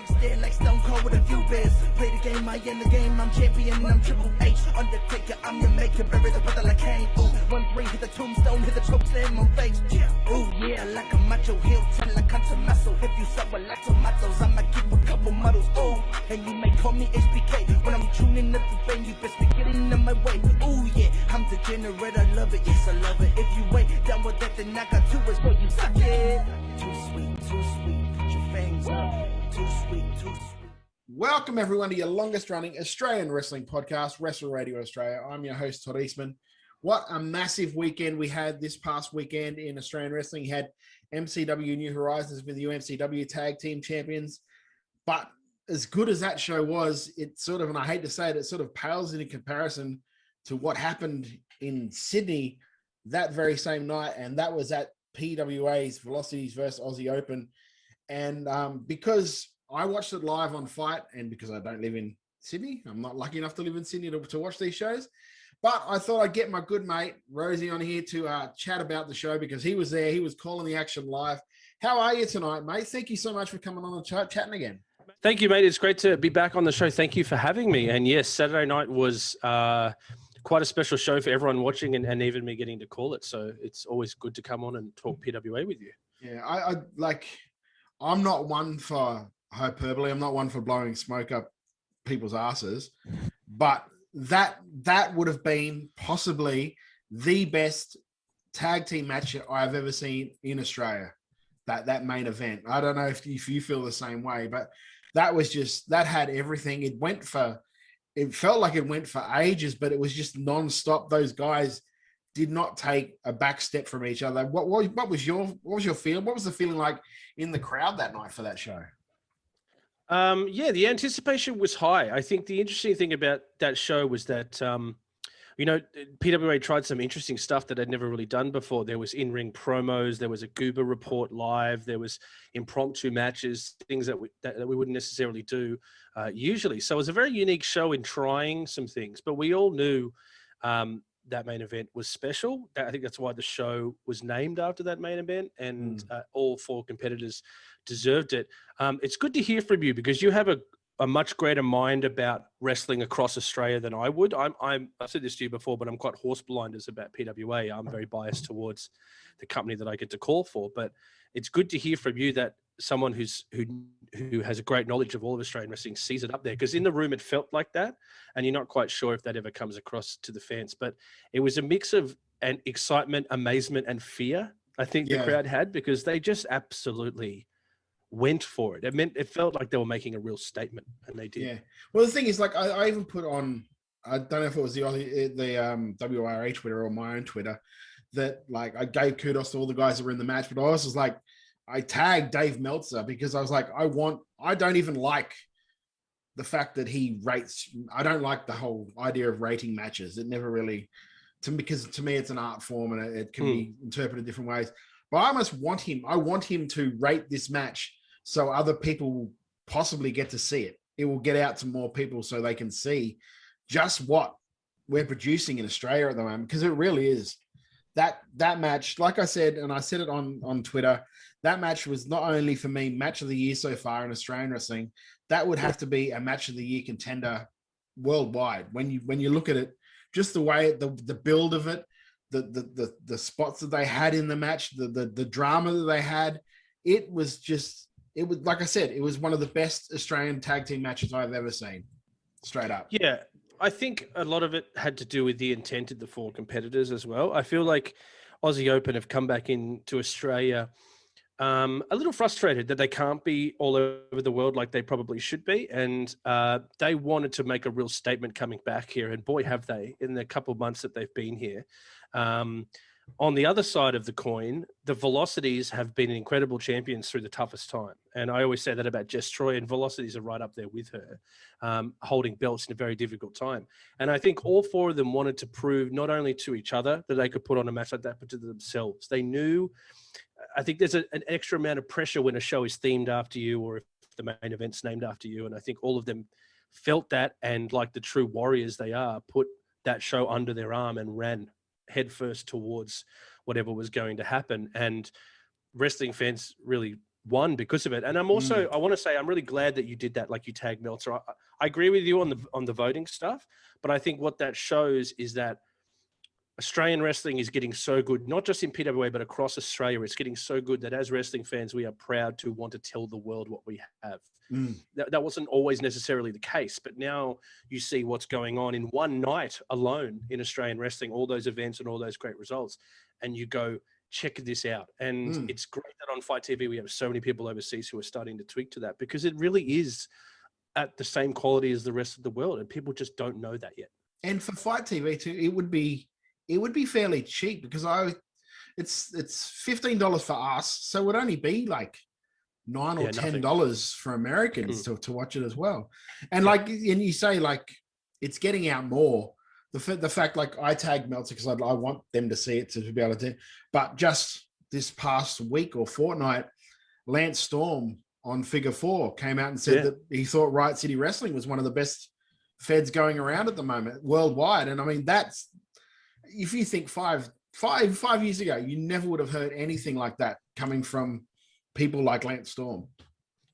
Stare like Stone Cold with a few beers. Play the game, I end the game. I'm champion, I'm Triple H. Undertaker, I'm your maker. Bury the brother like Kane. Ooh, 1-3, hit the tombstone, hit the choke slam on face. Ooh, yeah, like a macho heel, tell like I'm muscle. If you suck with like tomatoes, I'ma keep a couple models. Ooh, and you may call me HBK. When I'm tuning up the vein, you best be getting in my way. Ooh, yeah, I'm degenerate, I love it, yes, I love it. If you wait down with that, then I got 2 words for you, suck it. Too sweet, put your fangs up. Too sweet, too sweet. Welcome everyone to your longest running Australian wrestling podcast, Wrestle Radio Australia. I'm your host, Todd Eastman. What a massive weekend we had this past weekend in Australian wrestling. You had MCW New Horizons with the UMCW Tag Team Champions. But as good as that show was, it sort of, and I hate to say it, it sort of pales in comparison to what happened in Sydney that very same night. And that was at PWA's Velocities versus Aussie Open. And because I watched it live on Fight, and because I don't live in Sydney, I'm not lucky enough to live in Sydney to watch these shows. But I thought I'd get my good mate, Rosie, on here to chat about the show because he was there. He was calling the action live. How are you tonight, mate? Thank you so much for coming on and chatting again. Thank you, mate. It's great to be back on the show. Thank you for having me. And yes, Saturday night was quite a special show for everyone watching and even me getting to call it. So it's always good to come on and talk PWA with you. Yeah, I'm not one for hyperbole. I'm not one for blowing smoke up people's asses, but that would have been possibly the best tag team match I've ever seen in Australia. That main event. I don't know if you feel the same way, but that had everything. It felt like it went for ages, but it was just nonstop. Those guys did not take a back step from each other. What was your feel? What was the feeling like in the crowd that night for that show? Yeah, the anticipation was high. I think the interesting thing about that show was that, PWA tried some interesting stuff that I'd never really done before. There was in-ring promos, there was a Goober report live, there was impromptu matches, things that we wouldn't necessarily do usually. So it was a very unique show in trying some things, but we all knew that main event was special. I think that's why the show was named after that main event, and all 4 competitors deserved it. It's good to hear from you because you have a much greater mind about wrestling across Australia than I would. I've said this to you before, but I'm quite horse blinders about PWA. I'm very biased towards the company that I get to call for, but it's good to hear from you that someone who has a great knowledge of all of Australian wrestling sees it up there, because in the room it felt like that, and you're not quite sure if that ever comes across to the fans. But it was a mix of excitement, amazement, and fear, I think the crowd had, because they just absolutely went for it. It felt like they were making a real statement, and they did. Yeah. Well, the thing is, like, I even put on, I don't know if it was the WRA Twitter or my own Twitter, that like I gave kudos to all the guys that were in the match, but I also was like, I tagged Dave Meltzer because I was like, I don't even like the fact that he rates. I don't like the whole idea of rating matches. It never really, because to me it's an art form and it can be interpreted different ways. But I want him to rate this match so other people possibly get to see it. It will get out to more people so they can see just what we're producing in Australia at the moment, because it really is. That match, like I said, and I said it on Twitter, that match was not only for me match of the year so far in Australian wrestling, that would have to be a match of the year contender worldwide. When you look at it, just the way the build of it, the spots that they had in the match, the drama that they had, it was like I said, it was one of the best Australian tag team matches I've ever seen, straight up. Yeah, I think a lot of it had to do with the intent of the 4 competitors as well. I feel like Aussie Open have come back into Australia a little frustrated that they can't be all over the world like they probably should be. And they wanted to make a real statement coming back here. And boy, have they, in the couple of months that they've been here. On the other side of the coin, the Velocities have been incredible champions through the toughest time. And I always say that about Jess Troy, and Velocities are right up there with her, holding belts in a very difficult time. And I think all 4 of them wanted to prove not only to each other that they could put on a match like that, but to themselves. They knew, I think there's an extra amount of pressure when a show is themed after you, or if the main event's named after you. And I think all of them felt that, and like the true warriors they are, put that show under their arm and ran headfirst towards whatever was going to happen. And wrestling fans really won because of it. And I'm also, I want to say, I'm really glad that you did that. Like you tagged Meltzer. I agree with you on the voting stuff, but I think what that shows is that Australian wrestling is getting so good, not just in PWA, but across Australia. It's getting so good that as wrestling fans, we are proud to want to tell the world what we have. That wasn't always necessarily the case, but now you see what's going on in one night alone in Australian wrestling, all those events and all those great results. And you go, check this out. And it's great that on Fight TV, we have so many people overseas who are starting to tweak to that, because it really is at the same quality as the rest of the world. And people just don't know that yet. And for Fight TV too, it would be fairly cheap, because it's $15 for us, so it would only be like $9 or $10 for Americans to watch it as well. And and you say like it's getting out more. The fact, like, I tagged Meltzer because I want them to see it, to be able to. But just this past week or fortnight, Lance Storm on Figure 4 came out and said that he thought Riot City Wrestling was one of the best feds going around at the moment worldwide. And I mean, that's, if you think 5 years ago, you never would have heard anything like that coming from people like Lance Storm.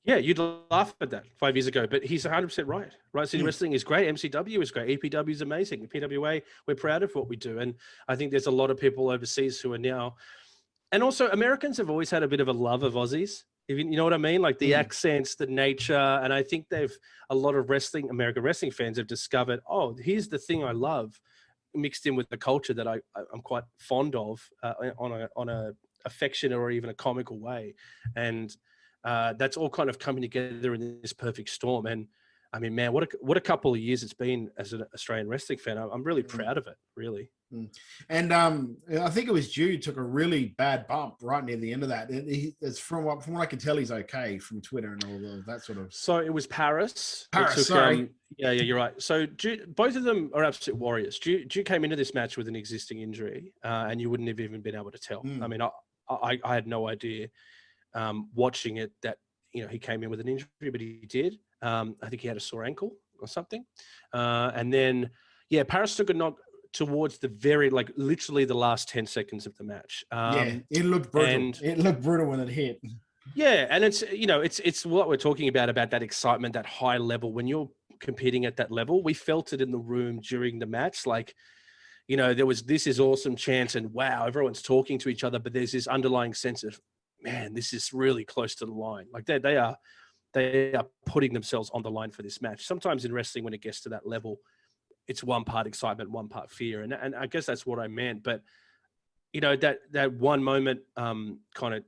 Yeah, you'd laugh at that 5 years ago, but he's 100% right. Riot City Wrestling is great. MCW is great. EPW is amazing. PWA, we're proud of what we do. And I think there's a lot of people overseas who are now, and also Americans have always had a bit of a love of Aussies. You know what I mean? Like the accents, the nature. And I think a lot of American wrestling fans have discovered, oh, here's the thing I love, mixed in with the culture that I'm quite fond of on a affectionate or even a comical way. And that's all kind of coming together in this perfect storm. And I mean, man, what a couple of years it's been as an Australian wrestling fan. I'm really proud of it, really. And I think it was Jude took a really bad bump right near the end of that. It's from what I can tell, he's okay from Twitter and all that sort of. So it was Paris. Sorry. Yeah, you're right. So both of them are absolute warriors. Jude came into this match with an existing injury, and you wouldn't have even been able to tell. I mean, I had no idea watching it that, you know, he came in with an injury, but he did. I think he had a sore ankle or something. And then, Paris took a knock towards the very, like, literally the last 10 seconds of the match. It looked brutal. It looked brutal when it hit. Yeah, and it's, you know, it's what we're talking about that excitement, that high level. When you're competing at that level, we felt it in the room during the match. Like, you know, there was "this is awesome" chants and wow, everyone's talking to each other, but there's this underlying sense of, man, this is really close to the line. Like they are putting themselves on the line for this match. Sometimes in wrestling, when it gets to that level, it's one part excitement, one part fear. And I guess that's what I meant. But, you know, that one moment kind of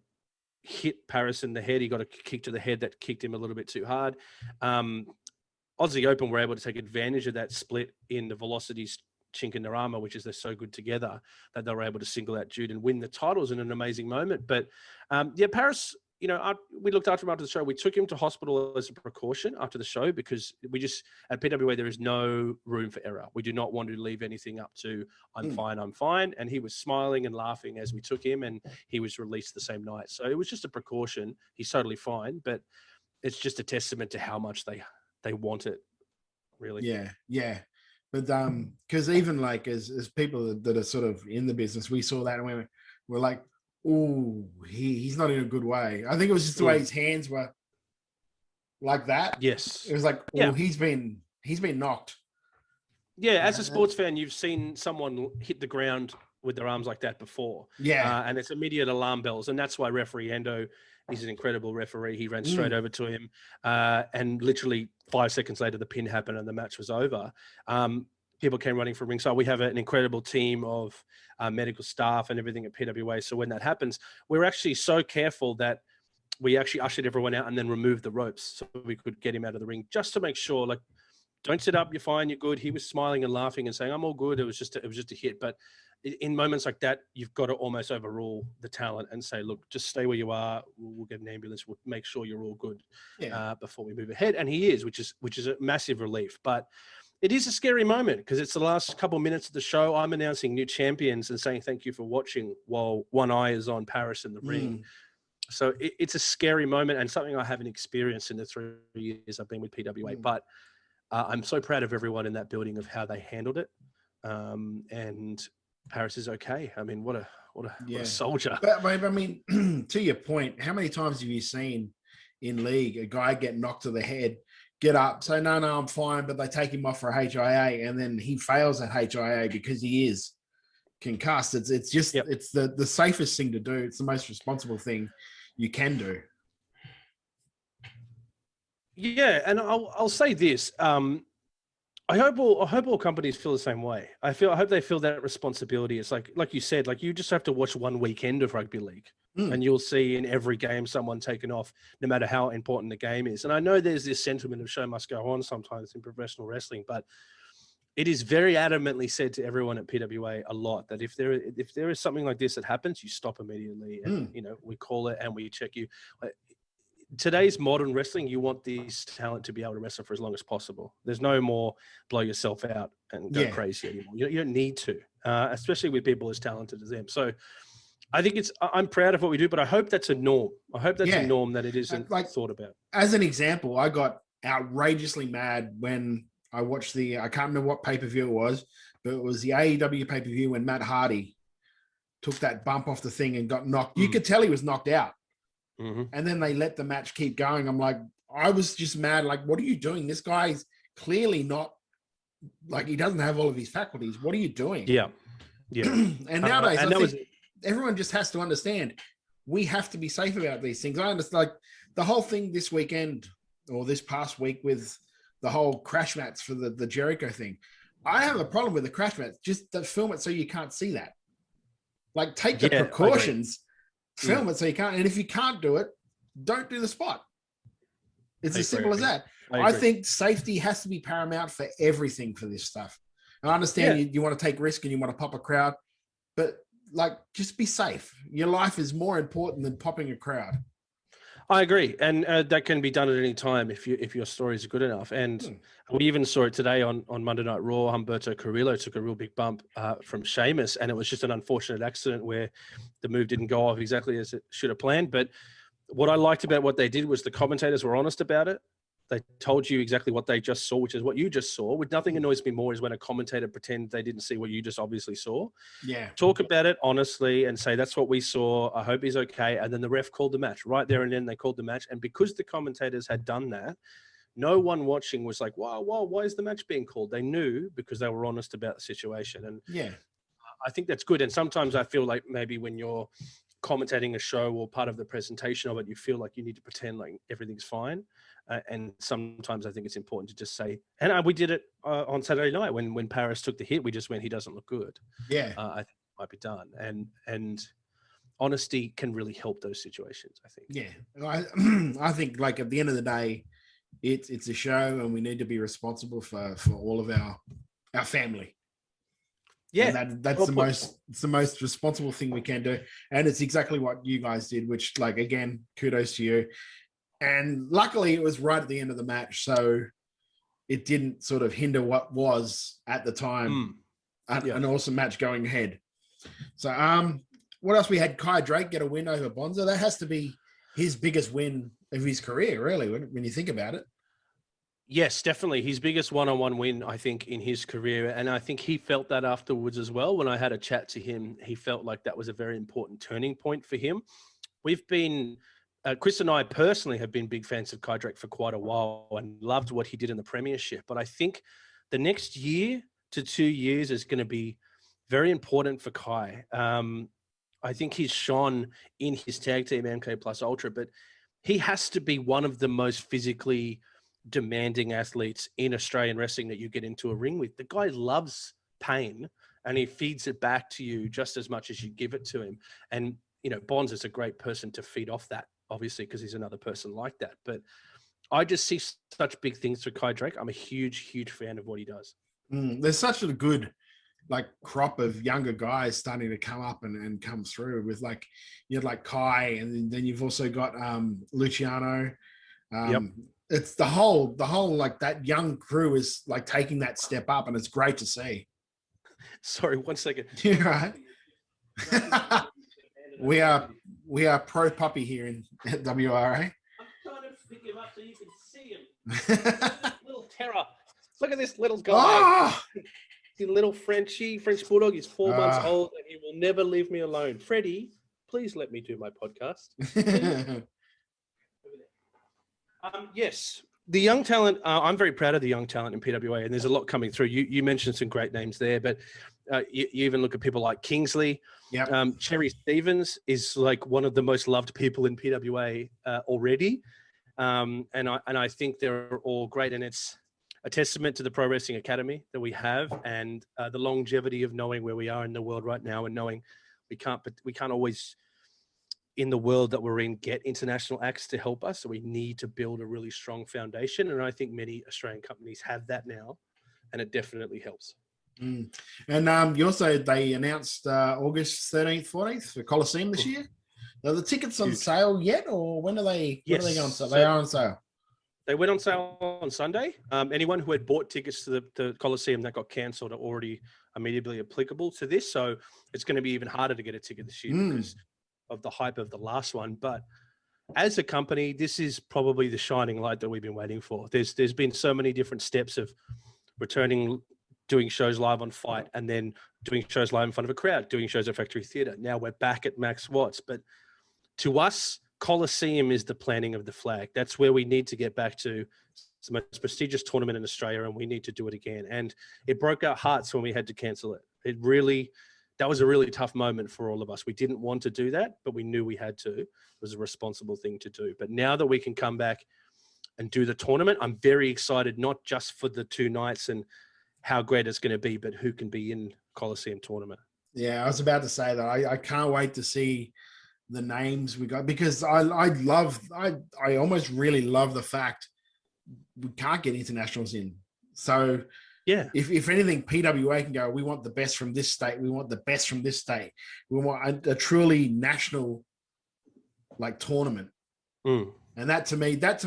hit Paris in the head. He got a kick to the head that kicked him a little bit too hard. Aussie Open were able to take advantage of that split in the Velocities Chink and Narama, which is they're so good together that they were able to single out Jude and win the titles in an amazing moment. But Paris, you know, we looked after him after the show. We took him to hospital as a precaution after the show, because we just, at PWA, there is no room for error. We do not want to leave anything up to I'm fine. And he was smiling and laughing as we took him, and he was released the same night. So it was just a precaution. He's totally fine, but it's just a testament to how much they want it, really. Yeah. But because even like as people that are sort of in the business, we saw that and we're like, oh, he's not in a good way. I think it was just the way his hands were like that. Yes. It was like, oh, he's been knocked. Yeah, as a sports fan, you've seen someone hit the ground with their arms like that before. Yeah. And it's immediate alarm bells. And that's why referee Endo, he's an incredible referee. He ran straight over to him. And literally 5 seconds later, the pin happened and the match was over. People came running from ringside. We have an incredible team of medical staff and everything at PWA. So when that happens, we're actually so careful that we actually ushered everyone out and then removed the ropes so we could get him out of the ring, just to make sure, like, don't sit up, you're fine, you're good. He was smiling and laughing and saying, I'm all good. It was just a hit. But in moments like that, you've got to almost overrule the talent and say, look, just stay where you are. We'll get an ambulance. We'll make sure you're all good before we move ahead. And he is, which is a massive relief. But it is a scary moment because it's the last couple of minutes of the show. I'm announcing new champions and saying thank you for watching while one eye is on Paris in the ring. So it's a scary moment and something I haven't experienced in the 3 years I've been with PWA. But I'm so proud of everyone in that building of how they handled it. And Paris is okay. I mean, what a Yeah. soldier. But I mean, to your point, how many times have you seen in league a guy get knocked to the head, get up, say, no, I'm fine, but they take him off for HIA, and then he fails at HIA because he is concussed. It's just it's the safest thing to do. It's the most responsible thing you can do. Yeah, and I'll say this. I hope all companies feel the same way. I hope they feel that responsibility. It's like you said, like you just have to watch one weekend of rugby league, and you'll see in every game someone taken off, no matter how important the game is. And I know there's this sentiment of show must go on sometimes in professional wrestling, but it is very adamantly said to everyone at PWA a lot that if there is something like this that happens, you stop immediately, and we call it and we check you. Today's modern wrestling, you want this talent to be able to wrestle for as long as possible. There's no more blow yourself out and go crazy anymore. You don't need to, especially with people as talented as them. So I think I'm proud of what we do, but I hope that's a norm. I hope that's a norm that it isn't thought about. As an example, I got outrageously mad when I watched I can't remember what pay-per-view it was, but it was the AEW pay-per-view when Matt Hardy took that bump off the thing and got knocked. You could tell he was knocked out. And then they let the match keep going. I'm like, I was just mad. Like, what are you doing? This guy's clearly not, like, he doesn't have all of his faculties. What are you doing? Yeah. And nowadays, I think everyone just has to understand we have to be safe about these things. I understand, like, the whole thing this weekend or this past week with the whole crash mats for the Jericho thing. I have a problem with the crash mats. Just film it so you can't see that. Like, take the precautions. Film it so you can't, and if you can't do it, don't do the spot. It's as simple as that. I think safety has to be paramount for everything for this stuff. And I understand you want to take risk and you want to pop a crowd, but like, just be safe. Your life is more important than popping a crowd. I agree, and that can be done at any time if your story is good enough. And we even saw it today on Monday Night Raw. Humberto Carrillo took a real big bump from Sheamus, and it was just an unfortunate accident where the move didn't go off exactly as it should have planned. But what I liked about what they did was the commentators were honest about it. They told you exactly what they just saw, which is what you just saw. With nothing annoys me more is when a commentator pretends they didn't see what you just obviously saw. Yeah. Talk about it honestly and say, that's what we saw. I hope he's okay. And then the ref called the match right there and then. They called the match. And because the commentators had done that, no one watching was like, wow, why is the match being called? They knew because they were honest about the situation. And I think that's good. And sometimes I feel like maybe when you're commentating a show or part of the presentation of it, you feel like you need to pretend like everything's fine. And sometimes I think it's important to just say, and we did it on Saturday night when Paris took the hit, we just went, he doesn't look good. Yeah. I think it might be done. And honesty can really help those situations, I think. Yeah. I think, like, at the end of the day, it's a show and we need to be responsible for all of our family. Yeah. And that's the most responsible thing we can do. And it's exactly what you guys did, which, like, again, kudos to you. And luckily it was right at the end of the match, so it didn't sort of hinder what was at the time an awesome match going ahead. So what else? We had Kai Drake get a win over Bonza. That has to be his biggest win of his career, really, when you think about it. Yes, definitely. His biggest one-on-one win, I think, in his career. And I think he felt that afterwards as well. When I had a chat to him, he felt like that was a very important turning point for him. We've been... Chris and I personally have been big fans of Kai Drake for quite a while and loved what he did in the Premiership. But I think the next year to 2 years is going to be very important for Kai. I think he's shone in his tag team MK Plus Ultra, but he has to be one of the most physically demanding athletes in Australian wrestling that you get into a ring with. The guy loves pain and he feeds it back to you just as much as you give it to him. And, you know, Bonds is a great person to feed off that, obviously, because he's another person like that. But I just see such big things for Kai Drake. I'm a huge, huge fan of what he does. There's such a good, like, crop of younger guys starting to come up and come through with, like, you had like Kai, and then you've also got Luciano. It's the whole like that young crew is like taking that step up, and it's great to see. Sorry, 1 second. Yeah, right. We are pro puppy here at WRA. I'm trying to pick him up so you can see him. Little terror. Look at this little guy. Oh, little French bulldog. He's 4 months Ah. old, and he will never leave me alone. Freddie, please let me do my podcast. Yes, the young talent. I'm very proud of the young talent in PWA, and there's a lot coming through. You mentioned some great names there, but you even look at people like Kingsley. Yeah. Cherry Stevens is like one of the most loved people in PWA already, and I think they're all great, and it's a testament to the Pro Wrestling Academy that we have, and the longevity of knowing where we are in the world right now, and knowing we can't always, in the world that we're in, get international acts to help us. So we need to build a really strong foundation. And I think many Australian companies have that now, and it definitely helps. Mm. And they announced August 13th, 14th for Coliseum this year. Are the tickets on sale yet, or when are they? When are they going on sale? They are on sale. They went on sale on Sunday. Anyone who had bought tickets to the Coliseum that got cancelled are already immediately applicable to this. So it's going to be even harder to get a ticket this year because of the hype of the last one. But as a company, this is probably the shining light that we've been waiting for. There's been so many different steps of returning, doing shows live on Fight, and then doing shows live in front of a crowd, doing shows at Factory Theatre. Now we're back at Max Watts. But to us, Coliseum is the planting of the flag. That's where we need to get back to. It's the most prestigious tournament in Australia, and we need to do it again. And it broke our hearts when we had to cancel it. That was a really tough moment for all of us. We didn't want to do that, but we knew we had to. It was a responsible thing to do. But now that we can come back and do the tournament, I'm very excited, not just for the 2 nights and how great it's going to be, but who can be in Coliseum tournament. Yeah, I was about to say that. I can't wait to see the names we got, because I almost really love the fact we can't get internationals in. So yeah, if anything, PWA can go, we want the best from this state. We want the best from this state. We want a truly national tournament. And that to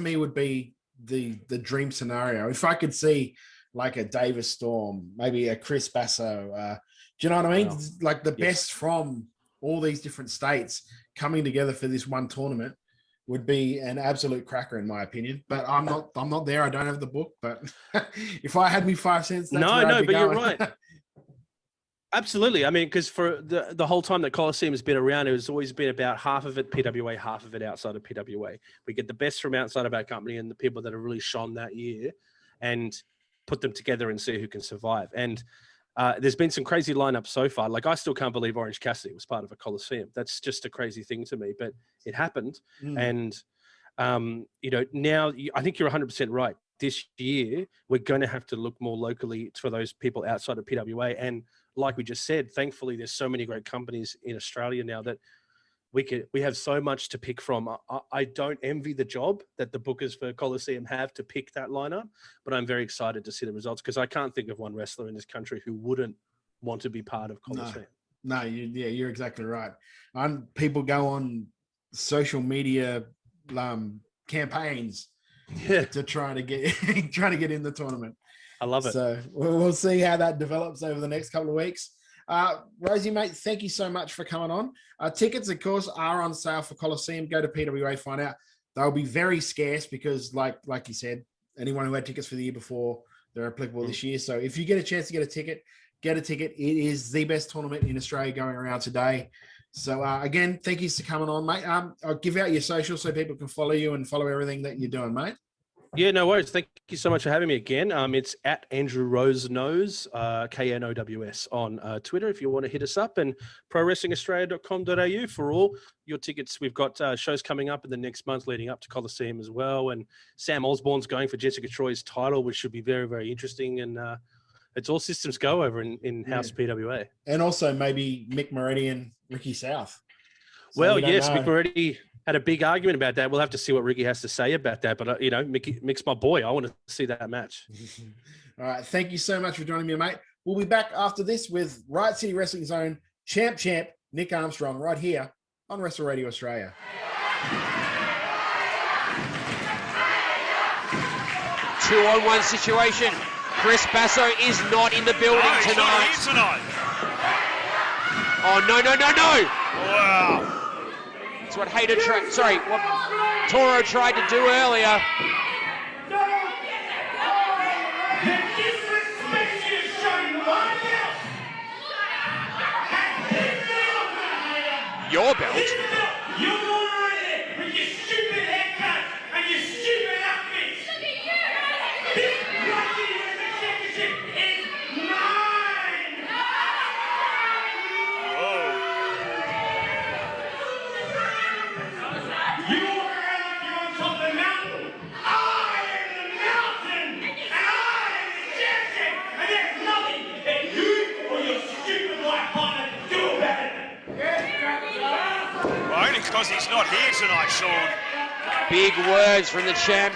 me would be the dream scenario. If I could see like a Davis Storm, maybe a Chris Basso, do you know what I mean? Wow. Like the best from all these different states coming together for this one tournament would be an absolute cracker, in my opinion. But I'm not there. I don't have the book. But if I had me 5 cents, that's where I'd be you're going. right. Absolutely. I mean, because for the whole time that Coliseum has been around, it has always been about half of it PWA, half of it outside of PWA. We get the best from outside of our company and the people that have really shone that year, and put them together and see who can survive. And there's been some crazy lineups so far. Like, I still can't believe Orange Cassidy was part of a Coliseum. That's just a crazy thing to me, but it happened. And, now I think you're 100% right. This year, we're going to have to look more locally for those people outside of PWA. And like we just said, thankfully, there's so many great companies in Australia now that we have so much to pick from. I don't envy the job that the bookers for Coliseum have to pick that lineup, but I'm very excited to see the results, because I can't think of one wrestler in this country who wouldn't want to be part of Coliseum. No, you're exactly right. People go on social media campaigns to try to get in the tournament. I love it. So we'll see how that develops over the next couple of weeks. Rosie, mate, thank you so much for coming on. Tickets, of course, are on sale for Coliseum. Go to PWA, find out. They'll be very scarce because, like you said, anyone who had tickets for the year before, they're applicable this year. So if you get a chance to get a ticket, get a ticket. It is the best tournament in Australia going around today. So, again, thank you for coming on, mate. I'll give out your socials so people can follow you and follow everything that you're doing, mate. Yeah, no worries. Thank you so much for having me again. It's at Andrew Rose Knows, KNOWS on Twitter if you want to hit us up, and prowrestlingaustralia.com.au for all your tickets. We've got shows coming up in the next month leading up to Coliseum as well. And Sam Osborne's going for Jessica Troy's title, which should be very, very interesting. And it's all systems go over in House PWA. And also maybe Mick Meridian, Ricky South. So well, yes, Mick Meridian had a big argument about that. We'll have to see what Ricky has to say about that. But, Mick's my boy. I want to see that match. All right. Thank you so much for joining me, mate. We'll be back after this with Riot City Wrestling Zone champ Nick Armstrong right here on Wrestle Radio Australia. 2-on-1 situation. Chris Basso is not in the building tonight. Oh, no. Wow. That's what what Toro tried to do earlier. not here tonight, Sean. Big words from the champ.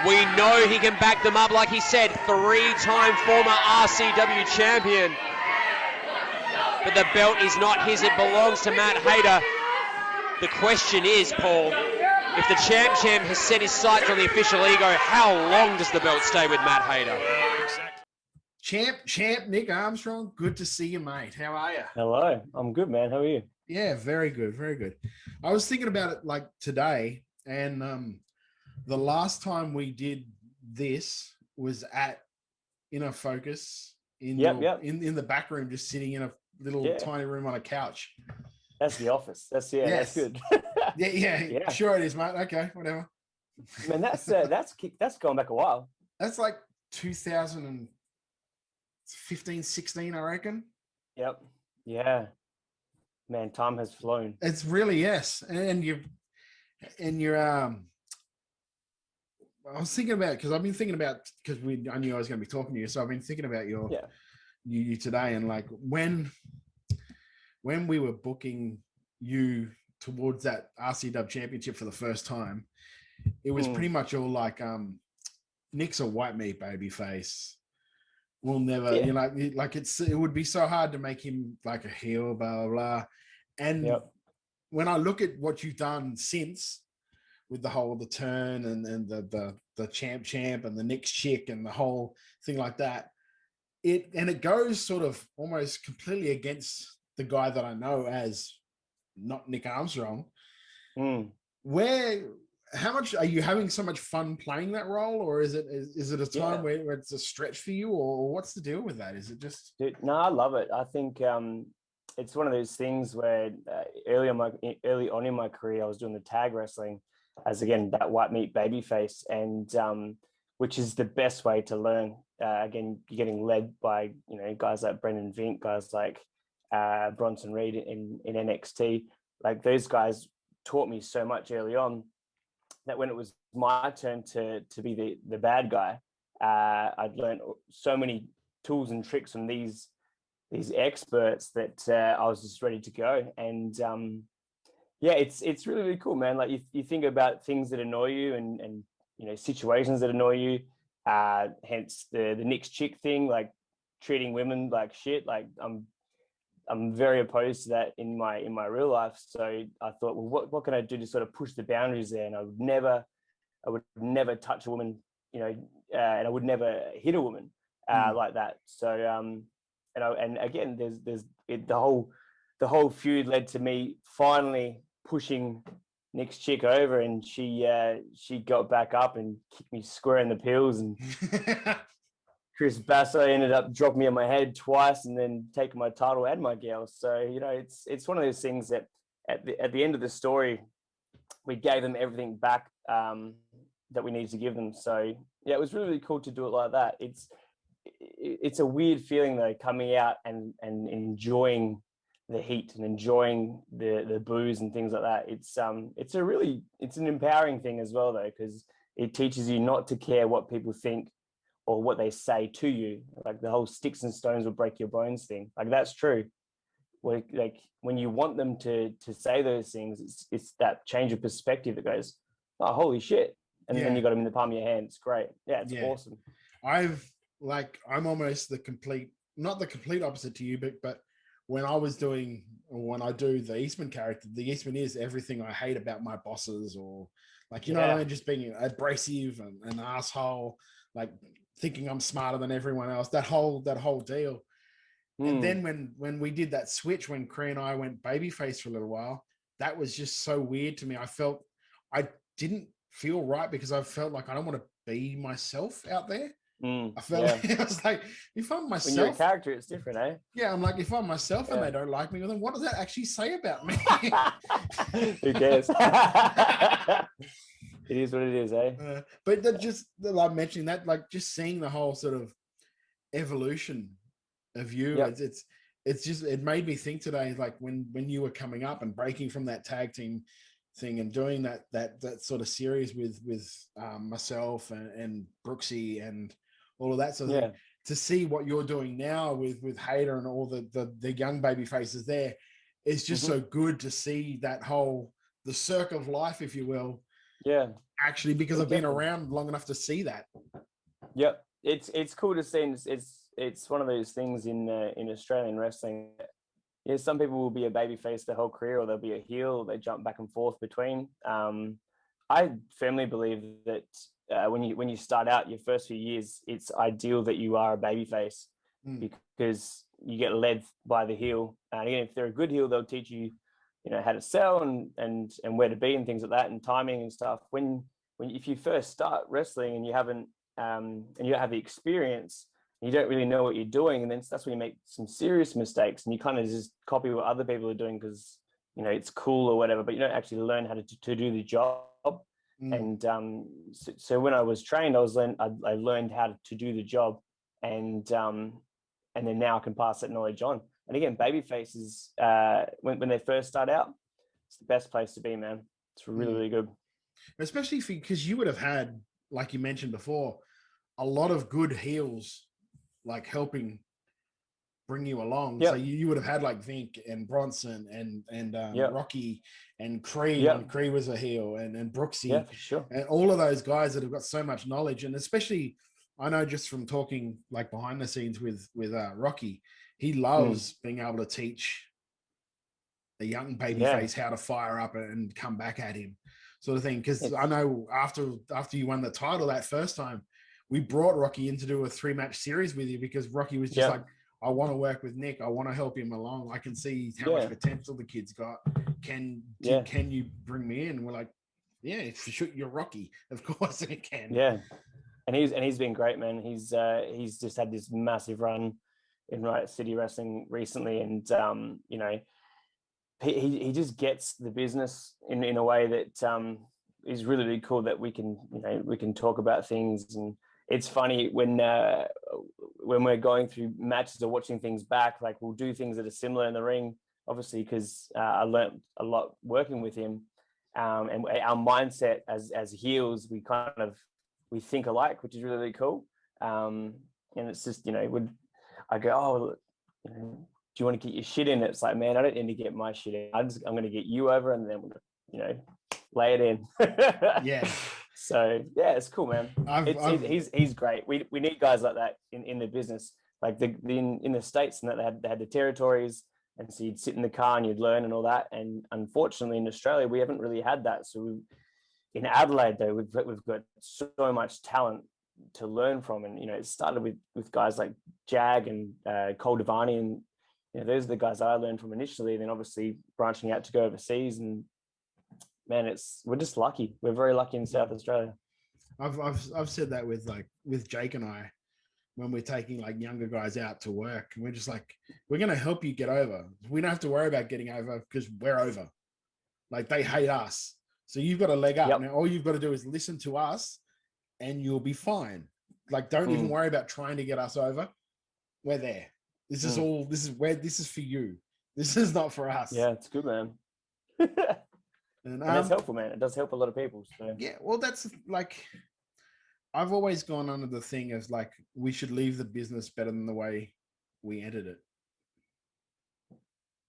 We know he can back them up, like he said, 3-time former RCW champion. But the belt is not his, it belongs to Matt Hayter. The question is, Paul, if the champ has set his sights on the official ego, how long does the belt stay with Matt Hayter? Champ Nick Armstrong, good to see you, mate. How are you? Hello, I'm good, man. How are you? Yeah, very good, very good. I was thinking about it like today, and the last time we did this was at Inner Focus in in the back room, just sitting in a little tiny room on a couch. That's the office. That's good. yeah, sure it is, mate. Okay, whatever. Man, that's going back a while. That's like 2015, 16, I reckon. Yep. Yeah. Man, time has flown. It's really, yes. And you're I was thinking about, because I've been thinking about, because I knew I was going to be talking to you, so I've been thinking about you today, and like when we were booking you towards that RCW championship for the first time, it was pretty much all like, Nick's a white meat baby face. We'll never, it would be so hard to make him like a heel, blah, blah, blah. And when I look at what you've done since, with the turn and the champ and the Nick's chick and the whole thing like that, it goes sort of almost completely against the guy that I know as not Nick Armstrong. How much are you having so much fun playing that role, or is it a time where it's a stretch for you, or what's the deal with that? Is it just? Dude, no, I love it. I think it's one of those things where early on in my career, I was doing the tag wrestling as, again, that white meat baby face, and which is the best way to learn. Again, you're getting led by guys like Brendan Vink, guys like Bronson Reed in NXT. Like, those guys taught me so much early on that when it was my turn to be the bad guy, I'd learned so many tools and tricks from these experts that I was just ready to go. And it's really, really cool, man. Like, you think about things that annoy you and situations that annoy you. Hence the Nick's chick thing, like treating women like shit. Like, I'm very opposed to that in my real life. So I thought, well, what can I do to sort of push the boundaries there? And I would never touch a woman, and I would never hit a woman like that. So and again, there's the whole feud led to me finally pushing Nick's chick over, and she got back up and kicked me square in the pills, and Chris Basso ended up dropping me on my head twice and then taking my title and my girl. So, it's one of those things that at the end of the story, we gave them everything back that we needed to give them. So yeah, it was really, really cool to do it like that. It's a weird feeling though, coming out and enjoying the heat and enjoying the booze and things like that. It's an empowering thing as well though, because it teaches you not to care what people think or what they say to you. Like the whole sticks and stones will break your bones thing. Like, that's true. Like when you want them to say those things, it's that change of perspective that goes, oh, holy shit. And then you got them in the palm of your hand. It's great. Yeah, it's awesome. I'm almost not the complete opposite to you, but when I do the Eastman character, the Eastman is everything I hate about my bosses, or like, what I mean, just being abrasive and an asshole, like thinking I'm smarter than everyone else, that whole deal. And then when we did that switch, when Cree and I went babyface for a little while, that was just so weird to me. I didn't feel right, because I felt like I don't want to be myself out there. I felt like, I was like, if I'm myself, when you're a character, it's different, eh? Yeah, I'm like, if I'm myself and they don't like me, well, then what does that actually say about me? Who cares? It is what it is, eh? But just like mentioning that, like just seeing the whole sort of evolution of you, it made me think today, like when you were coming up and breaking from that tag team thing and doing that sort of series with myself and Brooksy and all of that sort of thing, to see what you're doing now with Hayter and all the young baby faces there, it's just so good to see that the circle of life, if you will, Yeah. actually, because I've been Definitely. around long enough to see that. Yep. It's cool to see. And it's one of those things in Australian wrestling. Yeah, some people will be a babyface their whole career, or they'll be a heel. They jump back and forth between. I firmly believe that when you start out your first few years, it's ideal that you are a babyface because you get led by the heel. And again, if they're a good heel, they'll teach you, how to sell and where to be and things like that, and timing and stuff. If you first start wrestling and you haven't and you don't have the experience, you don't really know what you're doing, and then that's when you make some serious mistakes, and you kind of just copy what other people are doing because it's cool or whatever, but you don't actually learn how to do the job. And so when I was trained, I learned how to do the job, and then now I can pass that knowledge on. And again, baby faces, when they first start out, it's the best place to be, man. It's really, really good. Especially because you would have had, like you mentioned before, a lot of good heels like helping bring you along. Yep. So you would have had like Vink and Bronson and Rocky and Cree. Yep. And Cree was a heel, and Brooksy. Yeah, for sure. And all of those guys that have got so much knowledge. And especially, I know just from talking like behind the scenes with Rocky, he loves being able to teach a young babyface how to fire up and come back at him, sort of thing. Because I know after you won the title that first time, we brought Rocky in to do a 3-match series with you because Rocky was just like, I want to work with Nick. I want to help him along. I can see how much potential the kid's got. Can you bring me in? We're like, yeah, for sure, you're Rocky. Of course I can. Yeah. And he's been great, man. He's just had this massive run in Riot City Wrestling recently. And, he just gets the business in a way that is really, really cool, that we can talk about things. And it's funny when we're going through matches or watching things back, like we'll do things that are similar in the ring, obviously, because I learned a lot working with him. And our mindset as heels, we think alike, which is really, really cool. And it's just, I go, oh, do you want to get your shit in? It's like, man, I don't need to get my shit in. I'm going to get you over, and then we're lay it in. Yeah. So yeah, it's cool, man. He's great. We need guys like that in the business. Like in the States, and that they had the territories, and so you'd sit in the car and you'd learn and all that. And unfortunately, in Australia, we haven't really had that. So in Adelaide, though, we've got so much talent to learn from, and it started with guys like Jag and Cole Devani, and those are the guys that I learned from initially. And then obviously branching out to go overseas, and man, we're just lucky. We're very lucky in South Australia. I've said that with Jake and I, when we're taking like younger guys out to work, and we're just like, we're going to help you get over. We don't have to worry about getting over because we're over. Like, they hate us. So you've got a leg up. Now all you've got to do is listen to us and you'll be fine. Like, don't even worry about trying to get us over. We're there. This is this is for you. This is not for us. Yeah, it's good, man. And it's helpful, man. It does help a lot of people. So. Yeah, well, that's like, I've always gone under the thing of like, we should leave the business better than the way we entered it.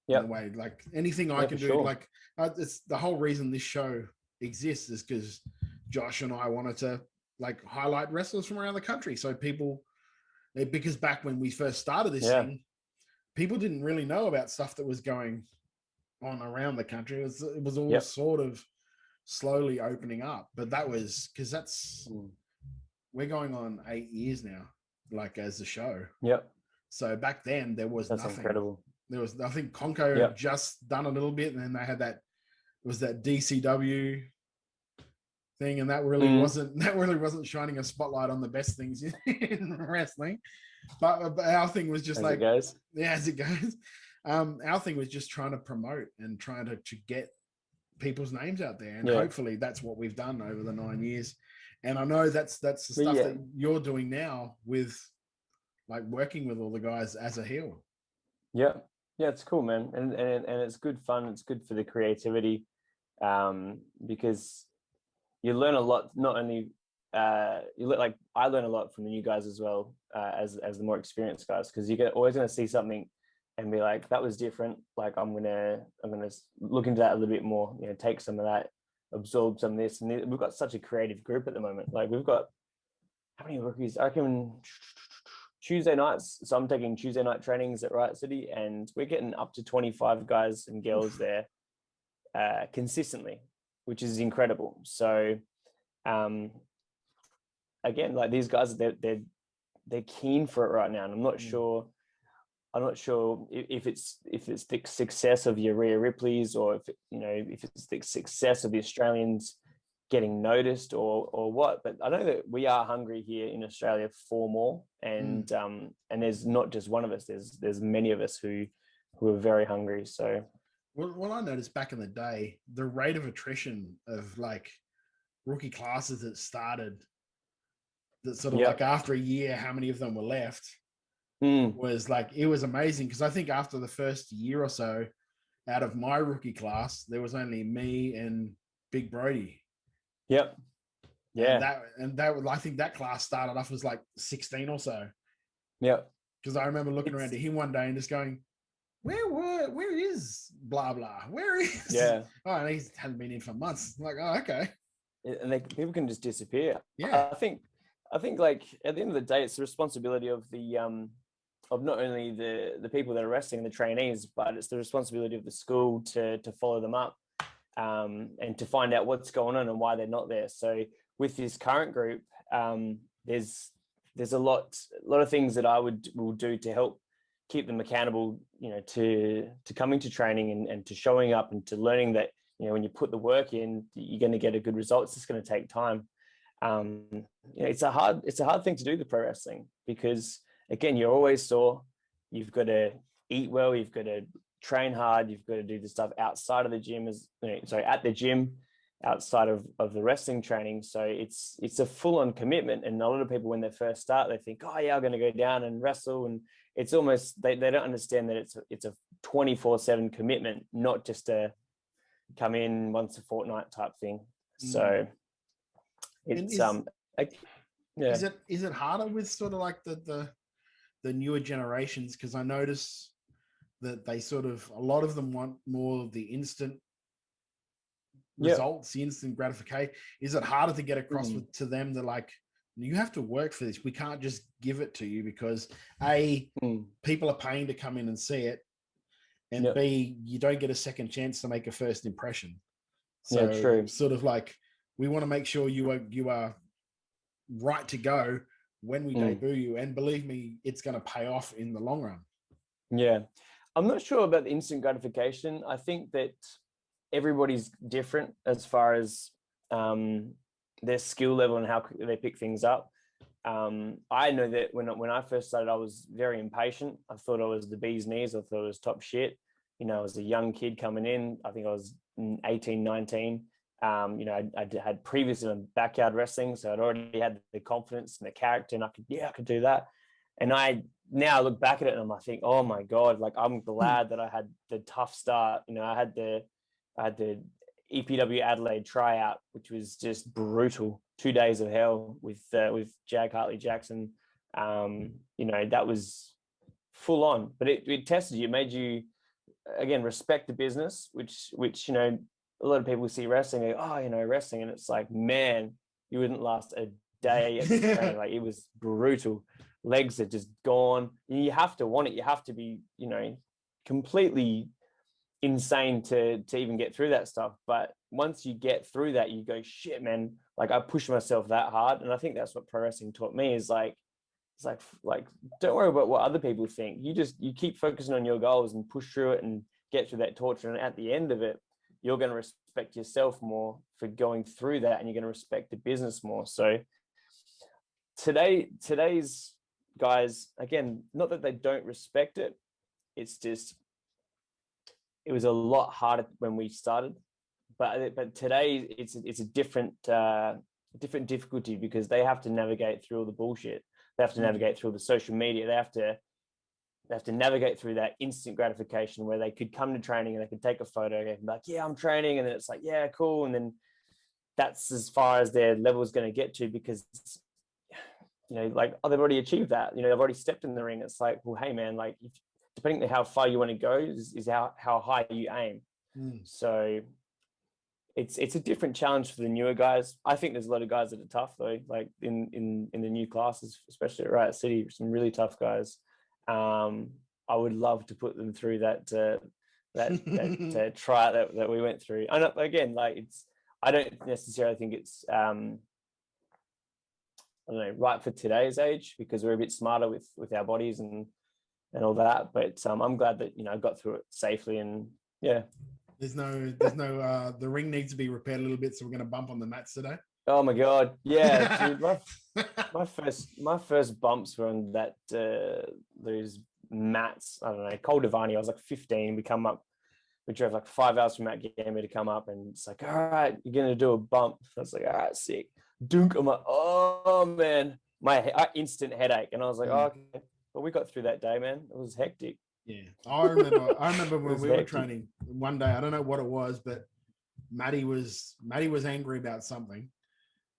Yeah. Way, like anything I can do, sure. like it's the whole reason this show exists is because Josh and I wanted to like highlight wrestlers from around the country. So because back when we first started this thing, people didn't really know about stuff that was going on around the country. It was all sort of slowly opening up, but that was because we're going on 8 years now, like as a show. Yep. So back then there was That's nothing. Incredible. There was, I think Conco had just done a little bit, and then they had that DCW thing, and that really wasn't shining a spotlight on the best things in wrestling. But our thing was just as it goes. Our thing was just trying to promote and trying to get people's names out there, and hopefully that's what we've done over the 9 years. And I know that's the stuff that you're doing now with like working with all the guys as a heel. Yeah, it's cool, man, and it's good fun. It's good for the creativity, because you learn a lot. Not only I learn a lot from the new guys as well as the more experienced guys, because you're always going to see something and be like, that was different. Like I'm gonna look into that a little bit more. You know, take some of that, absorb some of this, and we've got such a creative group at the moment. Like we've got how many rookies? I reckon Tuesday nights. So I'm taking Tuesday night trainings at Riot City, and we're getting up to 25 guys and girls there consistently, which is incredible. So again, like these guys, they're keen for it right now, and I'm not sure if it's the success of your Rhea Ripley's, or if it's the success of the Australians getting noticed, or what. But I know that we are hungry here in Australia for more, and there's not just one of us. There's many of us who are very hungry. So what I noticed back in the day, the rate of attrition of like rookie classes that started, that sort of like after a year, how many of them were left, was like, it was amazing. Because I think after the first year or so, out of my rookie class, there was only me and Big Brody. Yep. Yeah. And that I think that class started off as like 16 or so. Yep. Because I remember looking around to him one day and just going, where is blah blah? Where is Oh, and he hasn't been in for months. I'm like, oh, okay. And people can just disappear. Yeah. I think like at the end of the day, it's the responsibility of the of not only the people that are wrestling, the trainees, but it's the responsibility of the school to follow them up and to find out what's going on and why they're not there. So with this current group, there's a lot of things that I will do to help keep them accountable, to coming to training and to showing up and to learning that, when you put the work in, you're going to get a good result. It's just going to take time. It's a hard thing to do, the pro wrestling, because again, you're always sore. You've got to eat well. You've got to train hard. You've got to do the stuff outside of the gym, at the gym, outside of the wrestling training. So it's a full-on commitment. And a lot of people, when they first start, they think, oh yeah, I'm going to go down and wrestle. And it's almost, they don't understand that it's a 24/7 commitment, not just a come in once a fortnight type thing. So it's is it harder with sort of like the newer generations? Because I notice that they sort of, a lot of them want more of the instant results, the instant gratification. Is it harder to get across to them that like, you have to work for this, we can't just give it to you, because people are paying to come in and see it, and B, you don't get a second chance to make a first impression. So true. Sort of like, we want to make sure you are right to go when we debut you, and believe me, it's going to pay off in the long run. Yeah, I'm not sure about the instant gratification. I think that everybody's different as far as their skill level and how they pick things up. I know that when I first started, I was very impatient. I thought I was the bee's knees. I thought it was top shit. I was a young kid coming in. I think I was 18, 19. I had previously done backyard wrestling, so I'd already had the confidence and the character, and I could do that. And I now look back at it and I think, oh my God, like I'm glad that I had the tough start. I had the EPW Adelaide tryout, which was just brutal. 2 days of hell with Jag Hartley Jackson. That was full on, but it tested you, it made you again respect the business, which a lot of people see wrestling and go, wrestling, and it's like, man, you wouldn't last a day at training. Like it was brutal. Legs are just gone. You have to want it. You have to be, completely insane to even get through that stuff. But once you get through that, you go, shit, man, like I pushed myself that hard. And I think that's what pro wrestling taught me, is like, it's like don't worry about what other people think. You keep focusing on your goals and push through it and get through that torture. And at the end of it, you're going to respect yourself more for going through that, and you're going to respect the business more. So today's guys, again, not that they don't respect it, it's just, it was a lot harder when we started, but today it's a different difficulty, because they have to navigate through all the bullshit. They have to navigate through the social media. They have to navigate through that instant gratification where they could come to training and they could take a photo and be like, yeah, I'm training. And then it's like, yeah, cool. And then that's as far as their level is going to get to, because, like, they've already achieved that. They've already stepped in the ring. It's like, well, hey, man, like, depending on how far you want to go is how high you aim. So it's a different challenge for the newer guys. I think there's a lot of guys that are tough though, like in the new classes, especially at Riot City, some really tough guys. I would love to put them through that try that we went through. And again, like I don't necessarily think it's I don't know, right for today's age, because we're a bit smarter with our bodies and all that. But I'm glad that, you know, I got through it safely. And yeah, there's no the ring needs to be repaired a little bit, so we're going to bump on the mats today. Oh my god, yeah, dude, my first bumps were on that those mats. I don't know, Coldavani. I was like 15. We drove like 5 hours from Mount Gambier to come up, and it's like, all right, you're gonna do a bump. I was like, all right, sick. Dunk. I'm like, oh man, my instant headache, and I was like, oh, okay. But we got through that day, man. It was hectic. Yeah, I remember when we were training one day. I don't know what it was, but Matty was angry about something,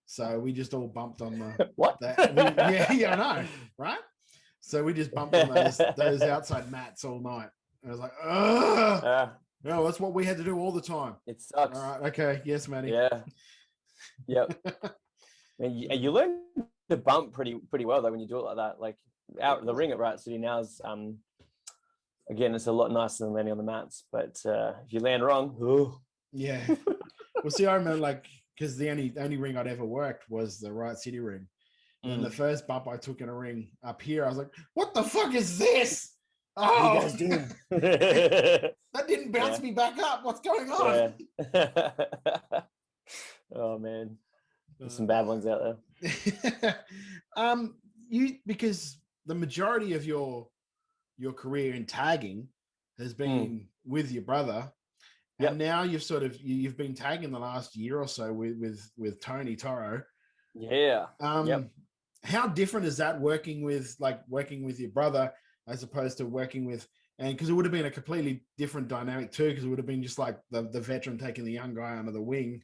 so we just all bumped on the what? Yeah, I know, right? So we just bumped on those outside mats all night. I was like, ugh. No, that's what we had to do all the time. It sucks. All right, okay, yes, Matty. Yeah. Yep. And you learn to bump pretty well though when you do it like that. Like out the ring at Riot City now is again, it's a lot nicer than landing on the mats. But if you land wrong, ooh. Yeah. Well, see, I remember like because the only ring I'd ever worked was the Riot City ring. And the first bump I took in a ring up here, I was like, what the fuck is this? Oh, what are you guys doing? That didn't bounce me back up. What's going on? Yeah. Oh man, there's some bad ones out there. Because the majority of your career in tagging has been with your brother, and now you've been tagging the last year or so with Tony Toro. Yeah. How different is that working with your brother as opposed to working with, and because it would have been a completely different dynamic too, because it would have been just like the veteran taking the young guy under the wing.